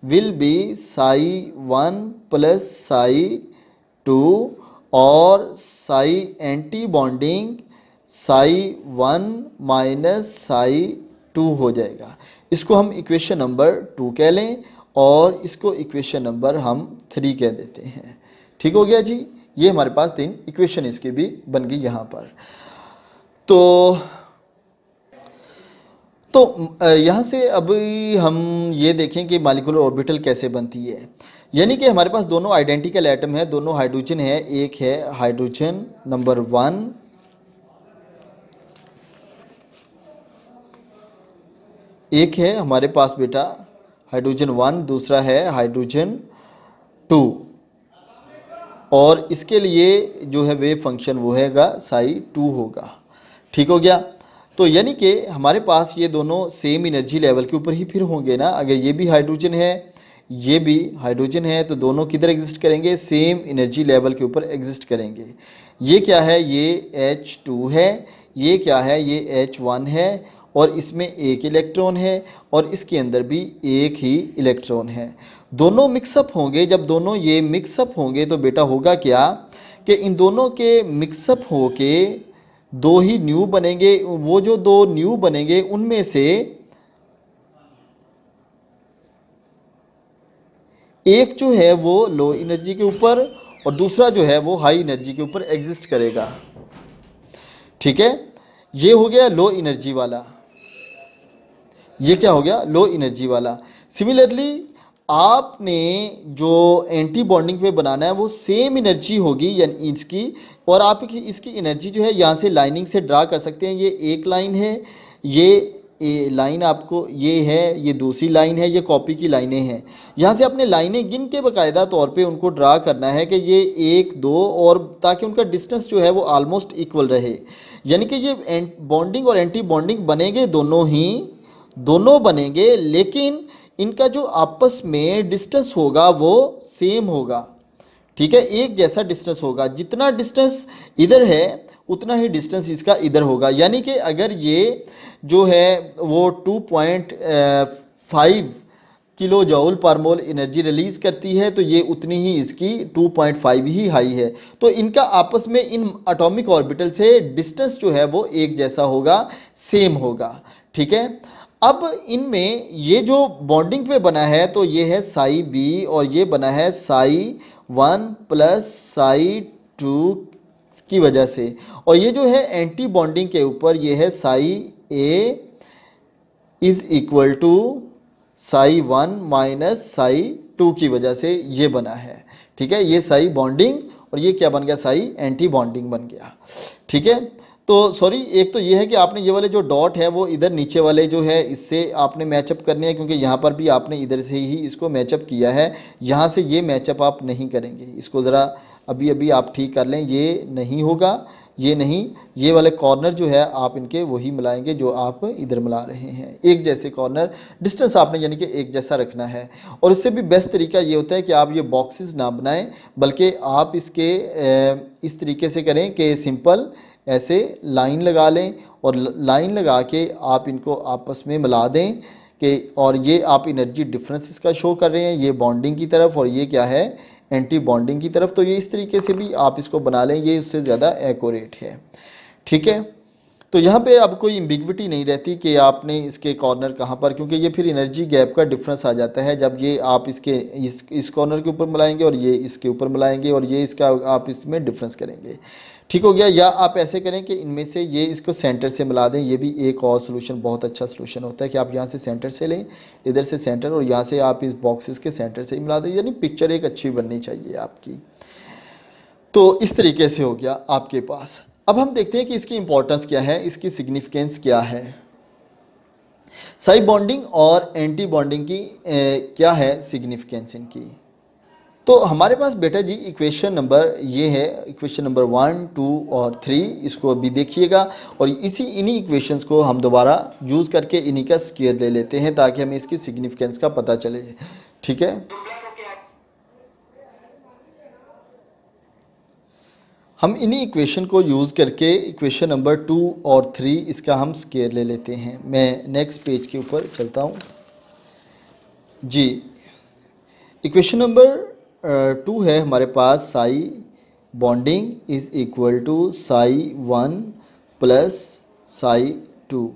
will be Sai 1 plus psi 2, और Sai anti bonding Sai 1 minus psi 2 हो जाएगा। इसको हम इक्वेशन नंबर 2 कह लें और इसको इक्वेशन नंबर हम 3 कह देते हैं। ठीक हो गया जी, ये हमारे पास 3 इक्वेशन इसकी भी बन गई यहाँ पर। तो यहाँ से अभी हम ये देखें कि मॉलिक्यूलर ऑर्बिटल कैसे बनती है। यानी कि हमारे पास दोनों आइडेंटिकल एटम है, दोनों हाइड्रोजन है। एक है हाइड्रोजन नंबर 1, एक है हमारे पास बेटा हाइड्रोजन 1, दूसरा है हाइड्रोजन 2, और इसके लिए जो है वेव फंक्शन वो हैगा साई 2 होगा। ठीक हो गया। तो यानी कि हमारे पास ये दोनों सेम एनर्जी लेवल के ऊपर ही फिर होंगे ना। अगर ये भी हाइड्रोजन है ये भी हाइड्रोजन है तो दोनों किधर एग्जिस्ट करेंगे, सेम एनर्जी लेवल के ऊपर एग्जिस्ट करेंगे। ये क्या है, ये H2 है, ये क्या है, ये H1 है, और इसमें एक इलेक्ट्रॉन है और इसके अंदर भी एक ही इलेक्ट्रॉन है। दोनों मिक्सअप होंगे। जब दोनों ये मिक्सअप होंगे तो बेटा होगा क्या कि इन दोनों के मिक्सअप होके दो ही न्यू बनेंगे। वो जो दो न्यू बनेंगे उनमें से एक जो है वो लो एनर्जी के ऊपर और दूसरा जो है वो हाई एनर्जी के ऊपर एग्जिस्ट करेगा। ठीक है, ये हो गया लो एनर्जी वाला, ये क्या हो गया, लो एनर्जी वाला। सिमिलरली आपने जो एंटी बॉन्डिंग पे बनाना है वो सेम एनर्जी होगी यानी इसकी, और आप इसकी एनर्जी जो है यहाँ से लाइनिंग से ड्रा कर सकते हैं। ये एक लाइन है, ये लाइन आपको ये है, ये दूसरी लाइन है, ये कॉपी की लाइनें हैं। यहाँ से अपने लाइनें गिन के बाकायदा तौर पे उनको ड्रा करना है कि ये 1 2 और ताकि उनका डिस्टेंस जो है वो आलमोस्ट इक्वल रहे। यानी कि ये बॉन्डिंग और एंटी बॉन्डिंग बनेंगे दोनों बनेंगे, लेकिन इनका जो आपस में डिस्टेंस होगा वो सेम होगा। ठीक है, एक जैसा डिस्टेंस होगा। जितना डिस्टेंस इधर है उतना ही डिस्टेंस इसका इधर होगा। यानी कि अगर ये जो है वो 2.5 किलो जूल पर मोल एनर्जी रिलीज़ करती है तो ये उतनी ही इसकी 2.5 ही हाई है। तो इनका आपस में इन एटॉमिक ऑर्बिटल से डिस्टेंस जो है वो एक जैसा होगा, सेम होगा। ठीक है, अब इनमें ये जो बॉन्डिंग पे बना है तो ये है साई बी और ये बना है साई 1 प्लस साई 2 की वजह से, और ये जो है एंटी बॉन्डिंग के ऊपर ये है psi A is equal to psi 1 minus psi 2 की वजह से ये बना है। ठीक है, ये साई बॉन्डिंग और ये क्या बन गया, साई एंटी बॉन्डिंग बन गया। ठीक है, तो सॉरी, एक तो ये है कि आपने ये वाले जो डॉट है वो इधर नीचे वाले जो है इससे आपने मैचअप करने हैं, क्योंकि यहाँ पर भी आपने इधर से ही इसको मैचअप किया है, यहाँ से ये मैचअप आप नहीं करेंगे। इसको ज़रा अभी अभी आप ठीक कर लें, ये नहीं होगा, ये नहीं, ये वाले कॉर्नर जो है आप इनके वही मिलाएंगे जो आप इधर मिला रहे हैं। एक जैसे कॉर्नर डिस्टेंस आपने यानी कि एक जैसा रखना है। और इससे भी बेस्ट तरीका ये होता है कि आप ये बॉक्सेस ना बनाएं, बल्कि आप इसके इस तरीके से करें कि सिंपल ऐसे लाइन लगा लें और लाइन लगा के आप इनको आपस में मिला दें कि, और ये आप एनर्जी डिफरेंस इसका शो कर रहे हैं, ये बॉन्डिंग की तरफ और ये क्या है, एंटी बॉन्डिंग की तरफ। तो ये इस तरीके से भी आप इसको बना लें, ये उससे ज़्यादा एक्यूरेट है। ठीक है, तो यहाँ पे अब कोई एम्बिग्विटी नहीं रहती कि आपने इसके कॉर्नर कहाँ पर, क्योंकि ये फिर एनर्जी गैप का डिफरेंस आ जाता है जब ये आप इसके इस कॉर्नर के ऊपर मिलाएंगे और ये इसके ऊपर मिलाएंगे और ये इसका आप इसमें डिफरेंस करेंगे। ठीक हो गया। या आप ऐसे करें कि इनमें से ये इसको सेंटर से मिला दें, ये भी एक और सोल्यूशन, बहुत अच्छा सोल्यूशन होता है कि आप यहाँ से सेंटर से लें, इधर से सेंटर, और यहाँ से आप इस बॉक्सेस के सेंटर से ही मिला दें, यानी पिक्चर एक अच्छी बननी चाहिए आपकी। तो इस तरीके से हो गया आपके पास। अब हम देखते हैं कि इसकी इंपॉर्टेंस क्या है, इसकी सिग्निफिकेंस क्या है। साइड बॉन्डिंग और एंटी बॉन्डिंग की क्या है सिग्निफिकेंस इनकी। तो हमारे पास बेटा जी इक्वेशन नंबर ये है, इक्वेशन नंबर 1, 2 और 3, इसको अभी देखिएगा और इन्हीं इक्वेशंस को हम दोबारा यूज़ करके इन्हीं का स्क्वायर ले लेते हैं ताकि हमें इसकी सिग्निफिकेंस का पता चले। ठीक है, हम इन्हीं इक्वेशन को यूज़ करके इक्वेशन नंबर 2 और 3 इसका हम स्क्वायर ले लेते हैं। मैं नेक्स्ट पेज के ऊपर चलता हूँ जी। इक्वेशन नंबर 2 है हमारे पास, psi bonding is equal to psi 1 plus psi 2,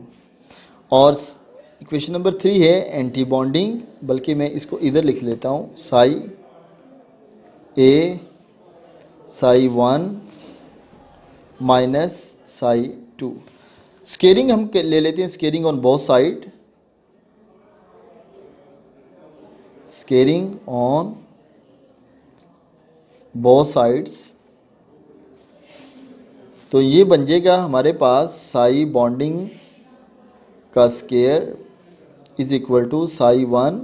और इक्वेशन नंबर 3 है एंटी बॉन्डिंग, बल्कि मैं इसको इधर लिख लेता हूँ, psi A psi 1 minus psi 2। Squaring हम ले लेते हैं, squaring on both side, squaring on both sides. तो ये बन जाएगा हमारे पास साई बॉन्डिंग का square is equal to psi 1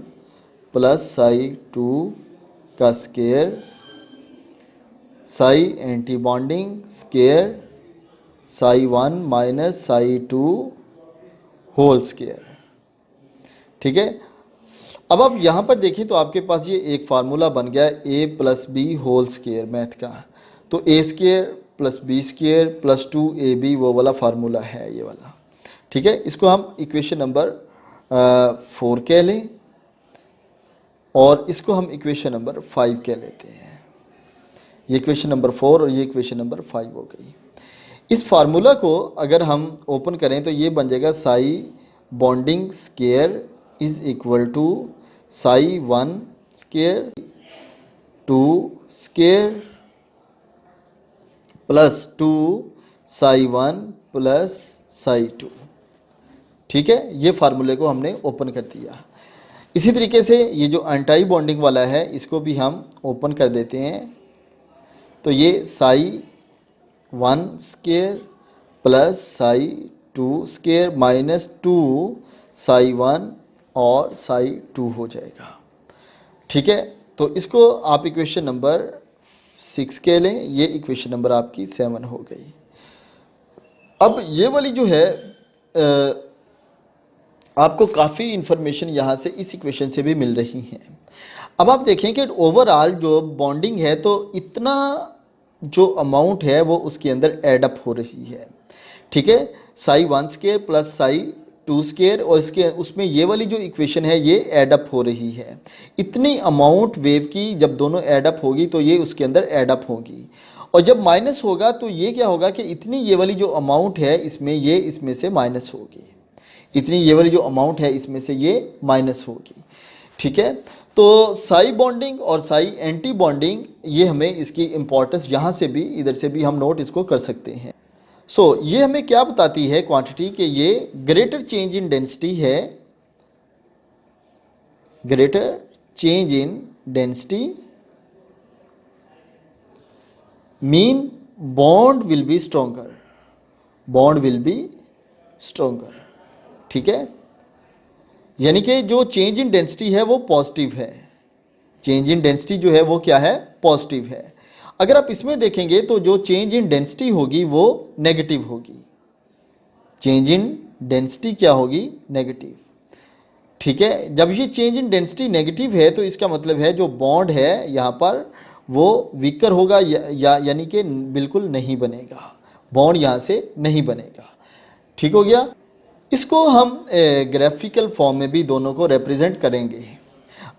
plus psi 2 का square, psi anti bonding square psi 1 minus psi 2 whole square. ठीक है, अब आप यहाँ पर देखें तो आपके पास ये एक फार्मूला बन गया a plus B whole square math का। तो a square plus B square plus 2ab वो वाला फार्मूला है ये वाला। ठीक है, इसको हम इक्वेशन नंबर 4 कह लें और इसको हम इक्वेशन नंबर 5 कह लेते हैं। ये इक्वेशन नंबर 4 और ये इक्वेशन नंबर 5 हो गई। इस फार्मूला को अगर हम ओपन करें तो ये बन जाएगा psi bonding square is equal to psi 1 square 2 square plus 2 psi 1 plus psi 2। ठीक है, ये फार्मूले को हमने ओपन कर दिया। इसी तरीके से ये जो एंटी बॉन्डिंग वाला है इसको भी हम ओपन कर देते हैं। तो ये Sai 1 square plus psi 2 square minus 2 psi 1 और साई 2 हो जाएगा। ठीक है, तो इसको आप इक्वेशन नंबर 6 कह लें, ये इक्वेशन नंबर आपकी 7 हो गई। अब ये वाली जो है आपको काफ़ी इन्फॉर्मेशन यहाँ से इस इक्वेशन से भी मिल रही है। अब आप देखें कि ओवरऑल जो बॉन्डिंग है तो इतना जो अमाउंट है वो उसके अंदर एडअप हो रही है। ठीक है, Sai 1 square plus psi 2 square और इसके उसमें ये वाली जो इक्वेशन है ये एडअप हो रही है। इतनी अमाउंट वेव की जब दोनों एडअप होगी तो ये उसके अंदर एडअप होगी, और जब माइनस होगा तो ये क्या होगा कि इतनी ये वाली जो अमाउंट है इसमें ये इसमें से माइनस होगी, इतनी ये वाली जो अमाउंट है इसमें से ये माइनस होगी। ठीक है, तो साई बॉन्डिंग और साई एंटी बॉन्डिंग ये हमें इसकी इंपॉर्टेंस यहाँ से भी इधर से भी हम नोट इसको कर सकते हैं। ये हमें क्या बताती है क्वांटिटी कि ये ग्रेटर चेंज इन डेंसिटी है, greater change in density mean bond will be stronger. Bond will be stronger. ठीक है, यानी कि जो चेंज इन डेंसिटी है वो पॉजिटिव है, चेंज इन डेंसिटी जो है वो क्या है, पॉजिटिव है। अगर आप इसमें देखेंगे तो जो चेंज इन डेंसिटी होगी वो नेगेटिव होगी, चेंज इन डेंसिटी क्या होगी, नेगेटिव। ठीक है, जब ये चेंज इन डेंसिटी नेगेटिव है तो इसका मतलब है जो बॉन्ड है यहाँ पर वो वीकर होगा यानी कि बिल्कुल नहीं बनेगा, बॉन्ड यहाँ से नहीं बनेगा। ठीक हो गया। इसको हम ग्राफिकल फॉर्म में भी दोनों को रिप्रेजेंट करेंगे।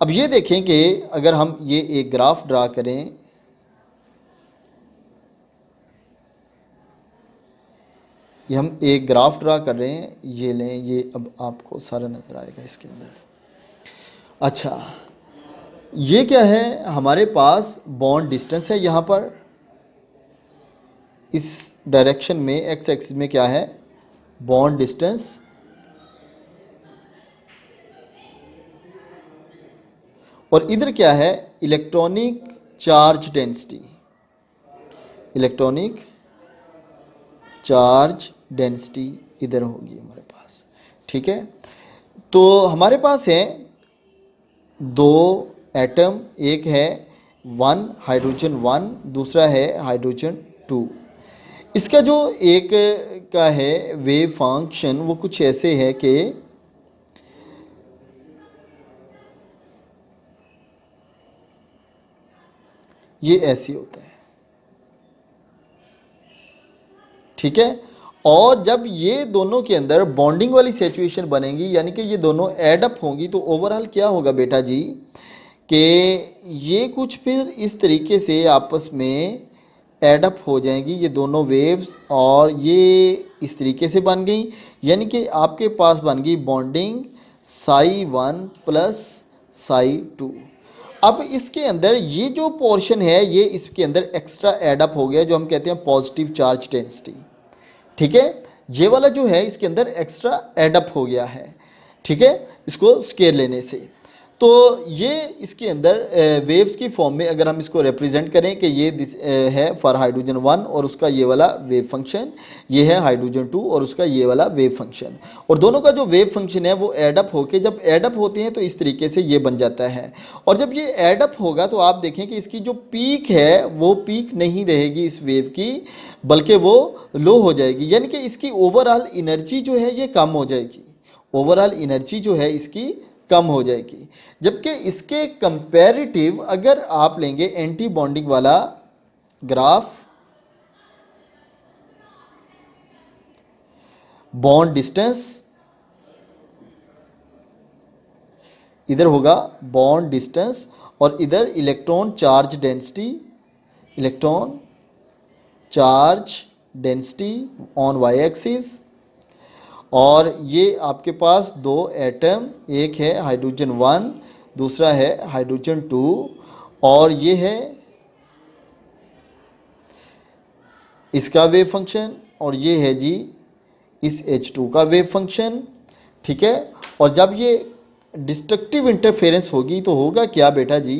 अब ये देखें कि अगर हम ये एक ग्राफ ड्रा करें, ये हम एक ग्राफ ड्रा कर रहे हैं, ये लें, ये अब आपको सारा नज़र आएगा इसके अंदर। अच्छा, ये क्या है, हमारे पास बॉन्ड डिस्टेंस है यहाँ पर, इस डायरेक्शन में एक्स एक्सिस में क्या है, बॉन्ड डिस्टेंस, और इधर क्या है, electronic charge density, electronic charge density इधर होगी हमारे पास। ठीक है, तो हमारे पास है दो एटम, एक है हाइड्रोजन 1, दूसरा है हाइड्रोजन 2। इसका जो एक का है वेव फंक्शन वो कुछ ऐसे है कि ये ऐसे होता है। ठीक है, और जब ये दोनों के अंदर बॉन्डिंग वाली सिचुएशन बनेगी, यानी कि ये दोनों एडअप होंगी, तो ओवरऑल क्या होगा बेटा जी कि ये कुछ फिर इस तरीके से आपस में एडअप हो जाएंगी ये दोनों वेव्स, और ये इस तरीके से बन गई, यानी कि आपके पास बन गई बॉन्डिंग psi1 प्लस psi2। अब इसके अंदर ये जो पोर्शन है ये इसके अंदर एक्स्ट्रा एडअप हो गया, जो हम कहते हैं पॉजिटिव चार्ज डेंसिटी। ठीक है, ये वाला जो है इसके अंदर एक्स्ट्रा एडअप हो गया है। ठीक है, इसको स्केयर लेने से, तो ये इसके अंदर वेव्स की फॉर्म में अगर हम इसको रिप्रेजेंट करें कि ये है फॉर हाइड्रोजन 1 और उसका ये वाला वेव फंक्शन, ये है हाइड्रोजन 2 और उसका ये वाला वेव फंक्शन, और दोनों का जो वेव फंक्शन है वो एडअप होके, जब एडअप होते हैं तो इस तरीके से ये बन जाता है। और जब ये एडअप होगा तो आप देखें कि इसकी जो पीक है वो पीक नहीं रहेगी इस वेव की, बल्कि वो लो हो जाएगी, यानी कि इसकी ओवरऑल एनर्जी जो है ये कम हो जाएगी, ओवरऑल एनर्जी जो है इसकी कम हो जाएगी। जबकि इसके कंपैरेटिव अगर आप लेंगे एंटी बॉन्डिंग वाला ग्राफ, बॉन्ड डिस्टेंस इधर होगा बॉन्ड डिस्टेंस, और इधर electron charge density, electron charge density on Y axis, और ये आपके पास दो एटम, एक है हाइड्रोजन 1 दूसरा है हाइड्रोजन 2, और ये है इसका वेव फंक्शन, और ये है जी इस H2 का वेव फंक्शन। ठीक है, और जब ये डिस्ट्रक्टिव इंटरफेरेंस होगी तो होगा क्या बेटा जी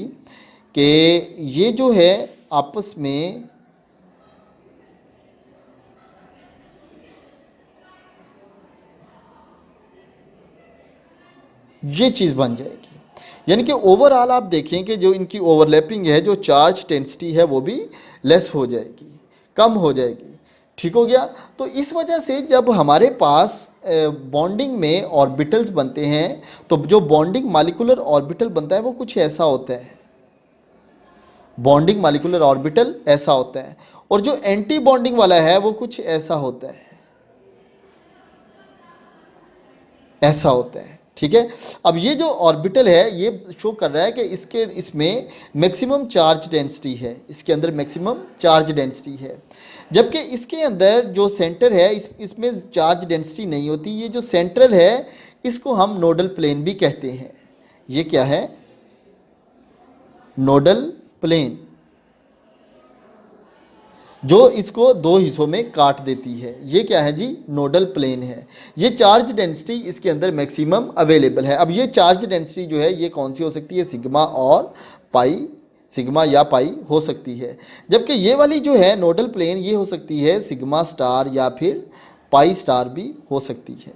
कि ये जो है आपस में ये चीज़ बन जाएगी, यानी कि ओवरऑल आप देखें कि जो इनकी ओवरलैपिंग है, जो चार्ज डेंसिटी है वो भी लेस हो जाएगी, कम हो जाएगी। ठीक हो गया। तो इस वजह से जब हमारे पास बॉन्डिंग में ऑर्बिटल्स बनते हैं तो जो बॉन्डिंग मॉलिक्यूलर ऑर्बिटल बनता है वो कुछ ऐसा होता है, बॉन्डिंग मॉलिक्यूलर ऑर्बिटल ऐसा होता है, और जो एंटी बॉन्डिंग वाला है वो कुछ ऐसा होता है, ऐसा होता है। ठीक है, अब ये जो ऑर्बिटल है ये शो कर रहा है कि इसमें मैक्सिमम चार्ज डेंसिटी है, इसके अंदर मैक्सिमम चार्ज डेंसिटी है, जबकि इसके अंदर जो सेंटर है इसमें चार्ज डेंसिटी नहीं होती। ये जो सेंट्रल है इसको हम नोडल प्लेन भी कहते हैं। ये क्या है? नोडल प्लेन, जो इसको दो हिस्सों में काट देती है। ये क्या है जी? नोडल प्लेन है। ये चार्ज डेंसिटी इसके अंदर मैक्सिमम अवेलेबल है। अब ये चार्ज डेंसिटी जो है ये कौन सी हो सकती है? सिग्मा और पाई, सिग्मा या पाई हो सकती है। जबकि ये वाली जो है नोडल प्लेन ये हो सकती है सिग्मा स्टार या फिर पाई स्टार भी हो सकती है।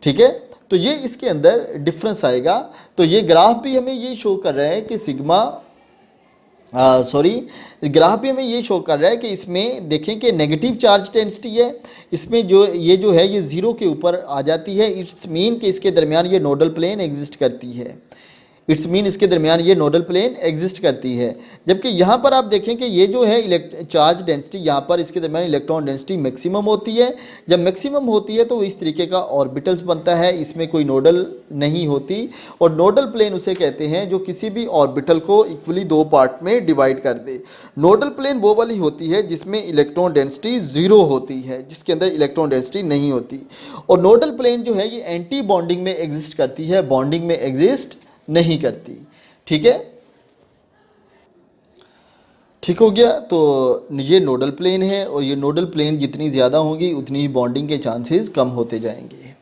ठीक है, तो ये इसके अंदर डिफरेंस आएगा। तो ये ग्राफ भी हमें ये शो कर रहा है कि सिग्मा ग्राफ भी हमें ये शो कर रहा है कि इसमें देखें कि नेगेटिव चार्ज डेंसिटी है, इसमें जो है ये ज़ीरो के ऊपर आ जाती है। इट्स मीन कि इसके दरमियान ये नोडल प्लेन एग्जिस्ट करती है। इट्स मीन इसके दरमियान ये नोडल प्लेन एग्जिस्ट करती है। जबकि यहाँ पर आप देखें कि ये जो है चार्ज डेंसिटी, यहाँ पर इसके दरमियान इलेक्ट्रॉन डेंसिटी मैक्सिमम होती है। जब मैक्सिमम होती है तो इस तरीके का ऑर्बिटल्स बनता है, इसमें कोई नोडल नहीं होती। और नोडल प्लेन उसे कहते हैं जो किसी भी ऑर्बिटल को इक्वली दो पार्ट में डिवाइड कर दे। नोडल प्लेन वो वाली होती है जिसमें इलेक्ट्रॉन डेंसिटी ज़ीरो होती है, जिसके अंदर इलेक्ट्रॉन डेंसिटी नहीं होती। और नोडल प्लेन जो है ये एंटी बॉन्डिंग में एग्जिस्ट करती है, बॉन्डिंग में एग्जिस्ट नहीं करती। ठीक है, ठीक हो गया। तो ये नोडल प्लेन है और ये नोडल प्लेन जितनी ज़्यादा होगी उतनी ही बॉन्डिंग के चांसेस कम होते जाएंगे।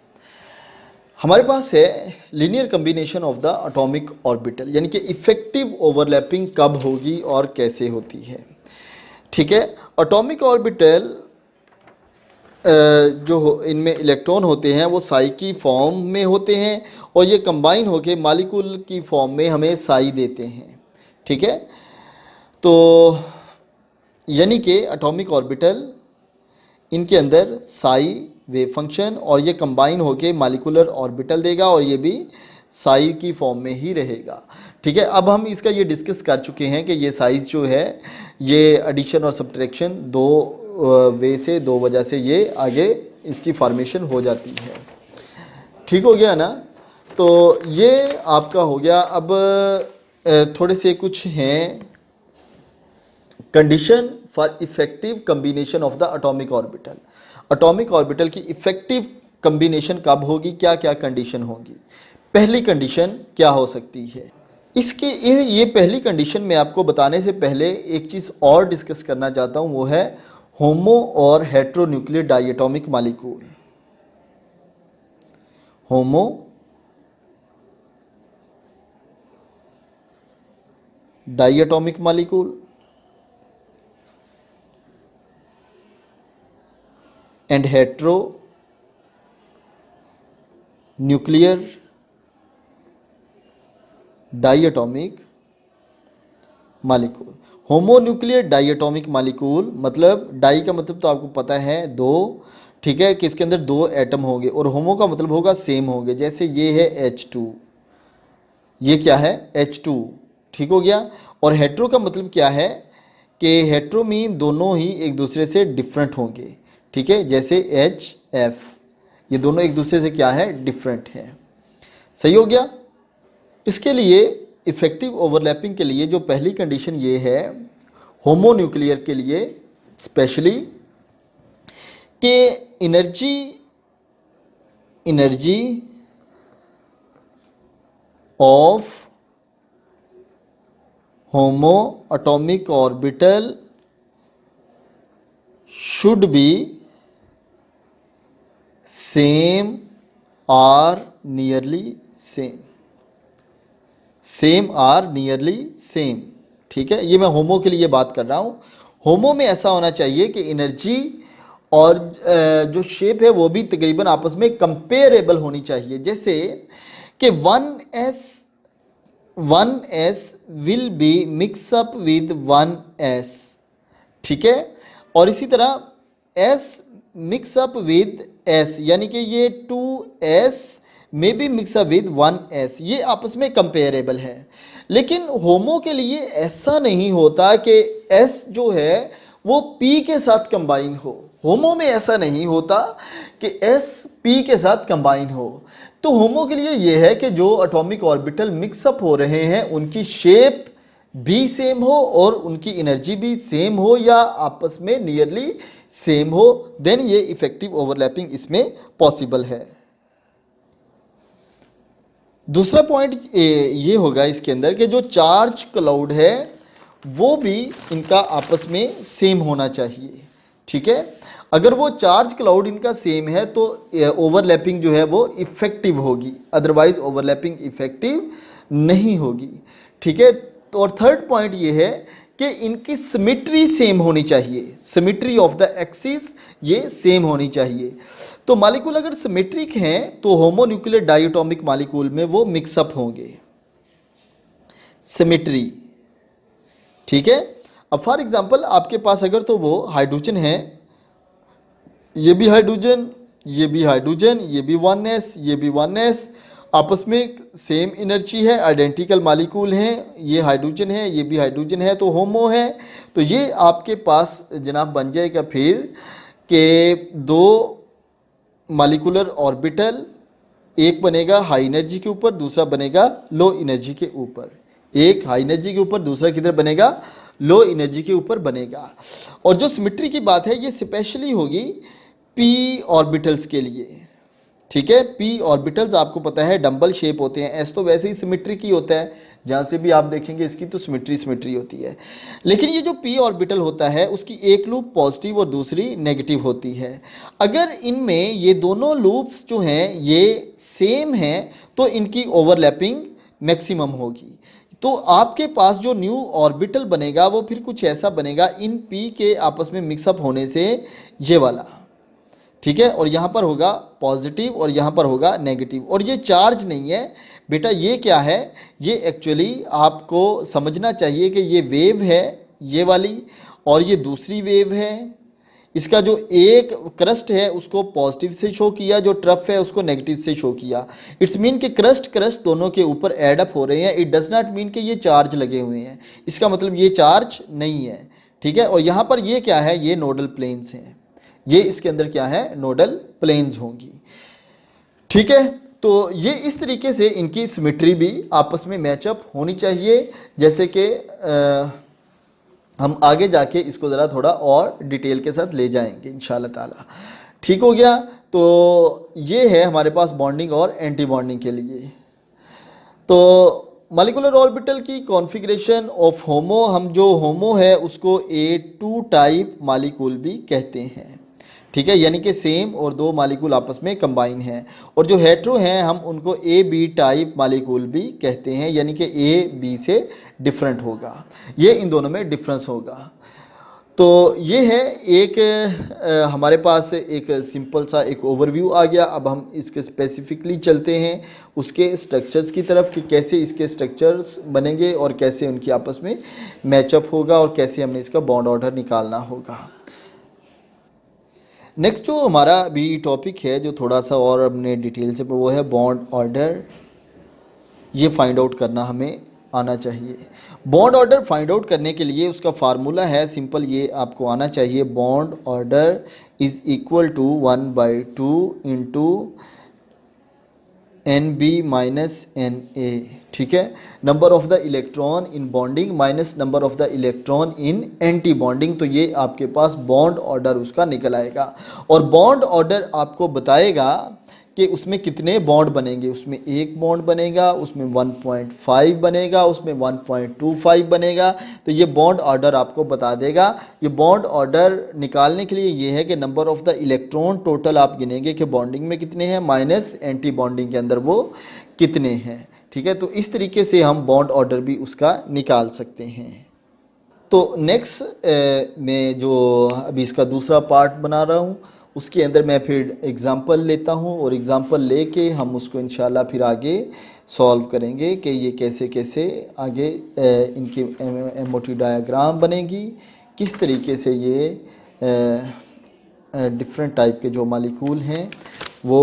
हमारे पास है linear combination of the atomic orbital, यानी कि इफेक्टिव ओवरलैपिंग कब होगी और कैसे होती है। ठीक है, एटॉमिक ऑर्बिटल जो इनमें इलेक्ट्रॉन होते हैं वो साई की फॉर्म में होते हैं और ये कंबाइन होके मॉलिक्यूल की फॉर्म में हमें साई देते हैं। ठीक है, तो यानी कि एटॉमिक ऑर्बिटल इनके अंदर साई वेव फंक्शन और ये कंबाइन होके मॉलिक्यूलर ऑर्बिटल देगा और ये भी साई की फॉर्म में ही रहेगा। ठीक है, अब हम इसका ये डिस्कस कर चुके हैं कि ये साइज जो है ये एडिशन और सब्ट्रैक्शन दो वजह से ये आगे इसकी फॉर्मेशन हो जाती है। ठीक हो गया ना। तो ये आपका हो गया। अब थोड़े से कुछ हैं condition for effective combination of the atomic orbital. Atomic orbital की इफेक्टिव कम्बिनेशन कब होगी, क्या क्या कंडीशन होगी। पहली कंडीशन क्या हो सकती है इसके, ये पहली कंडीशन में आपको बताने से पहले एक चीज़ और डिस्कस करना चाहता हूँ, वो है होमो और heteronuclear diatomic molecule. Homo diatomic molecule and hetero nuclear diatomic molecule. Homonuclear diatomic molecule मतलब डाई का मतलब तो आपको पता है दो। ठीक है, कि इसके अंदर दो एटम होंगे और होमो का मतलब होगा सेम होंगे। जैसे ये है H2, ये क्या है H2। ठीक हो गया। और हेट्रो का मतलब क्या है कि हेट्रो मीन दोनों ही एक दूसरे से डिफरेंट होंगे। ठीक है, जैसे HF, ये दोनों एक दूसरे से क्या है डिफरेंट है। सही हो गया। इसके लिए इफेक्टिव ओवरलैपिंग के लिए जो पहली कंडीशन ये है होमोन्यूक्लियर के लिए स्पेशली कि energy of homo atomic orbital should be same और नियरली सेम। ठीक है, ये मैं होमो के लिए बात कर रहा हूँ। होमो में ऐसा होना चाहिए कि एनर्जी और जो शेप है वो भी तकरीबन आपस में कंपेरेबल होनी चाहिए। जैसे कि 1s will be mix up with 1s। ठीक है, और इसी तरह s mix up with s, यानी कि ये 2s में B mix up with 1s, ये आपस में कंपेरेबल है। लेकिन होमो के लिए ऐसा नहीं होता कि s जो है वो p के साथ कंबाइन हो। होमो में ऐसा नहीं होता कि s p के साथ कंबाइन हो। तो होमो के लिए ये है कि जो एटॉमिक ऑर्बिटल मिक्सअप हो रहे हैं उनकी शेप भी सेम हो और उनकी एनर्जी भी सेम हो या आपस में नियरली सेम हो, देन ये इफेक्टिव ओवरलैपिंग इसमें पॉसिबल है। दूसरा पॉइंट ये होगा इसके अंदर कि जो चार्ज क्लाउड है वो भी इनका आपस में सेम होना चाहिए। ठीक है, अगर वो चार्ज क्लाउड इनका सेम है तो ओवरलैपिंग जो है वो इफेक्टिव होगी, अदरवाइज ओवरलैपिंग इफेक्टिव नहीं होगी। ठीक है, तो और थर्ड पॉइंट ये है कि इनकी सिमेट्री सेम होनी चाहिए, सिमेट्री ऑफ द एक्सिस ये सेम होनी चाहिए। तो मालिक्यूल अगर सिमेट्रिक हैं तो होमोन्यूक्लियर डायटोमिक मालिक्यूल में वो मिक्सअप होंगे, सिमेट्री, ठीक है। अब फॉर एग्जांपल आपके पास अगर तो वो हाइड्रोजन है, ये भी हाइड्रोजन, ये भी हाइड्रोजन, ये भी 1s, ये भी 1s, आपस में सेम एनर्जी है, आइडेंटिकल मालिक्यूल हैं, ये हाइड्रोजन है, ये भी हाइड्रोजन है, तो होमो है। तो ये आपके पास जनाब बन जाएगा फिर कि दो मालिकुलर ऑर्बिटल, एक बनेगा हाई एनर्जी के ऊपर, दूसरा बनेगा लो एनर्जी के ऊपर, एक हाई एनर्जी के ऊपर, दूसरा किधर बनेगा, लो एनर्जी के ऊपर बनेगा। और जो सिमेट्री की बात है ये स्पेशली होगी पी ऑर्बिटल्स के लिए, ठीक है। पी ऑर्बिटल्स आपको पता है डंबल शेप होते हैं, एस तो वैसे ही सिमेट्रिक ही होता है, जहाँ से भी आप देखेंगे इसकी तो सिमेट्री होती है। लेकिन ये जो पी ऑर्बिटल होता है उसकी एक लूप पॉजिटिव और दूसरी नेगेटिव होती है। अगर इनमें ये दोनों लूप्स जो हैं ये सेम हैं तो इनकी ओवरलैपिंग मैक्सिमम होगी। तो आपके पास जो न्यू ऑर्बिटल बनेगा वो फिर कुछ ऐसा बनेगा इन पी के आपस में मिक्सअप होने से, ये वाला, ठीक है। और यहाँ पर होगा पॉजिटिव और यहाँ पर होगा नेगेटिव। और ये चार्ज नहीं है बेटा, ये क्या है, ये एक्चुअली आपको समझना चाहिए कि ये वेव है ये वाली, और ये दूसरी वेव है। इसका जो एक क्रस्ट है उसको पॉजिटिव से शो किया, जो ट्रफ है उसको नेगेटिव से शो किया। इट्स मीन कि क्रस्ट दोनों के ऊपर एड अप हो रहे हैं। इट डज नॉट मीन कि ये चार्ज लगे हुए हैं, इसका मतलब ये चार्ज नहीं है, ठीक है। और यहाँ पर ये क्या है, ये नोडल प्लेन्स हैं, ये इसके अंदर क्या है, नोडल प्लेन्स होंगी, ठीक है। तो ये इस तरीके से इनकी सिमेट्री भी आपस में मैचअप होनी चाहिए। जैसे कि हम आगे जाके इसको ज़रा थोड़ा और डिटेल के साथ ले जाएंगे इंशाल्लाह ताला, ठीक हो गया। तो ये है हमारे पास बॉन्डिंग और एंटी बॉन्डिंग के लिए। तो मॉलिक्यूलर ऑर्बिटल की कॉन्फ़िगरेशन ऑफ होमो, हम जो होमो है उसको A2 टाइप मॉलिक्यूल भी कहते हैं, ठीक है, यानी कि सेम और दो मालिक्यूल आपस में कंबाइन हैं। और जो हेट्रो हैं हम उनको AB टाइप मालिक्यूल भी कहते हैं, यानी कि A B से डिफरेंट होगा, ये इन दोनों में डिफरेंस होगा। तो ये है एक हमारे पास एक सिंपल सा एक ओवरव्यू आ गया। अब हम इसके स्पेसिफिकली चलते हैं उसके स्ट्रक्चर्स की तरफ कि कैसे इसके स्ट्रक्चर्स बनेंगे और कैसे उनकी आपस में मैचअप होगा और कैसे हमने इसका बॉन्ड ऑर्डर निकालना होगा। नेक्स्ट जो हमारा भी टॉपिक है जो थोड़ा सा और अपने डिटेल से, वो है बॉन्ड ऑर्डर। ये फाइंड आउट करना हमें आना चाहिए। बॉन्ड ऑर्डर फाइंड आउट करने के लिए उसका फार्मूला है सिंपल, ये आपको आना चाहिए। Bond order is equal to 1/2 into NB minus NA, ठीक है। Number of the electron in bonding minus number of the electron in anti bonding. तो ये आपके पास बॉन्ड ऑर्डर उसका निकल आएगा। और बॉन्ड ऑर्डर आपको बताएगा कि उसमें कितने बॉन्ड बनेंगे। उसमें एक बॉन्ड बनेगा, उसमें 1.5 बनेगा, उसमें 1.25 बनेगा। तो ये बॉन्ड ऑर्डर आपको बता देगा। ये बॉन्ड ऑर्डर निकालने के लिए ये है कि number of the electron total आप गिनेंगे कि बॉन्डिंग में कितने हैं माइनस एंटी बॉन्डिंग के अंदर वो कितने हैं, ठीक है। तो इस तरीके से हम बॉन्ड ऑर्डर भी उसका निकाल सकते हैं। तो नेक्स्ट मैं जो अभी इसका दूसरा पार्ट बना रहा हूँ उसके अंदर मैं फिर एग्ज़ाम्पल लेता हूँ और एग्ज़ाम्पल लेके हम उसको इंशाल्लाह फिर आगे सॉल्व करेंगे कि ये कैसे कैसे आगे इनकी MOT डायग्राम बनेगी, किस तरीके से ये डिफरेंट टाइप के जो मालिक्यूल हैं वो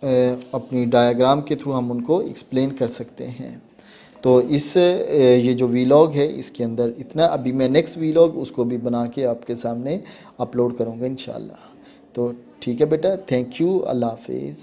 अपनी डायग्राम के थ्रू हम उनको एक्सप्लेन कर सकते हैं। तो इस ये जो वीलॉग है इसके अंदर इतना, अभी मैं नेक्स्ट वीलॉग उसको भी बना के आपके सामने अपलोड करूँगा इंशाल्लाह। तो ठीक है बेटा, थैंक यू, अल्लाह हाफिज़।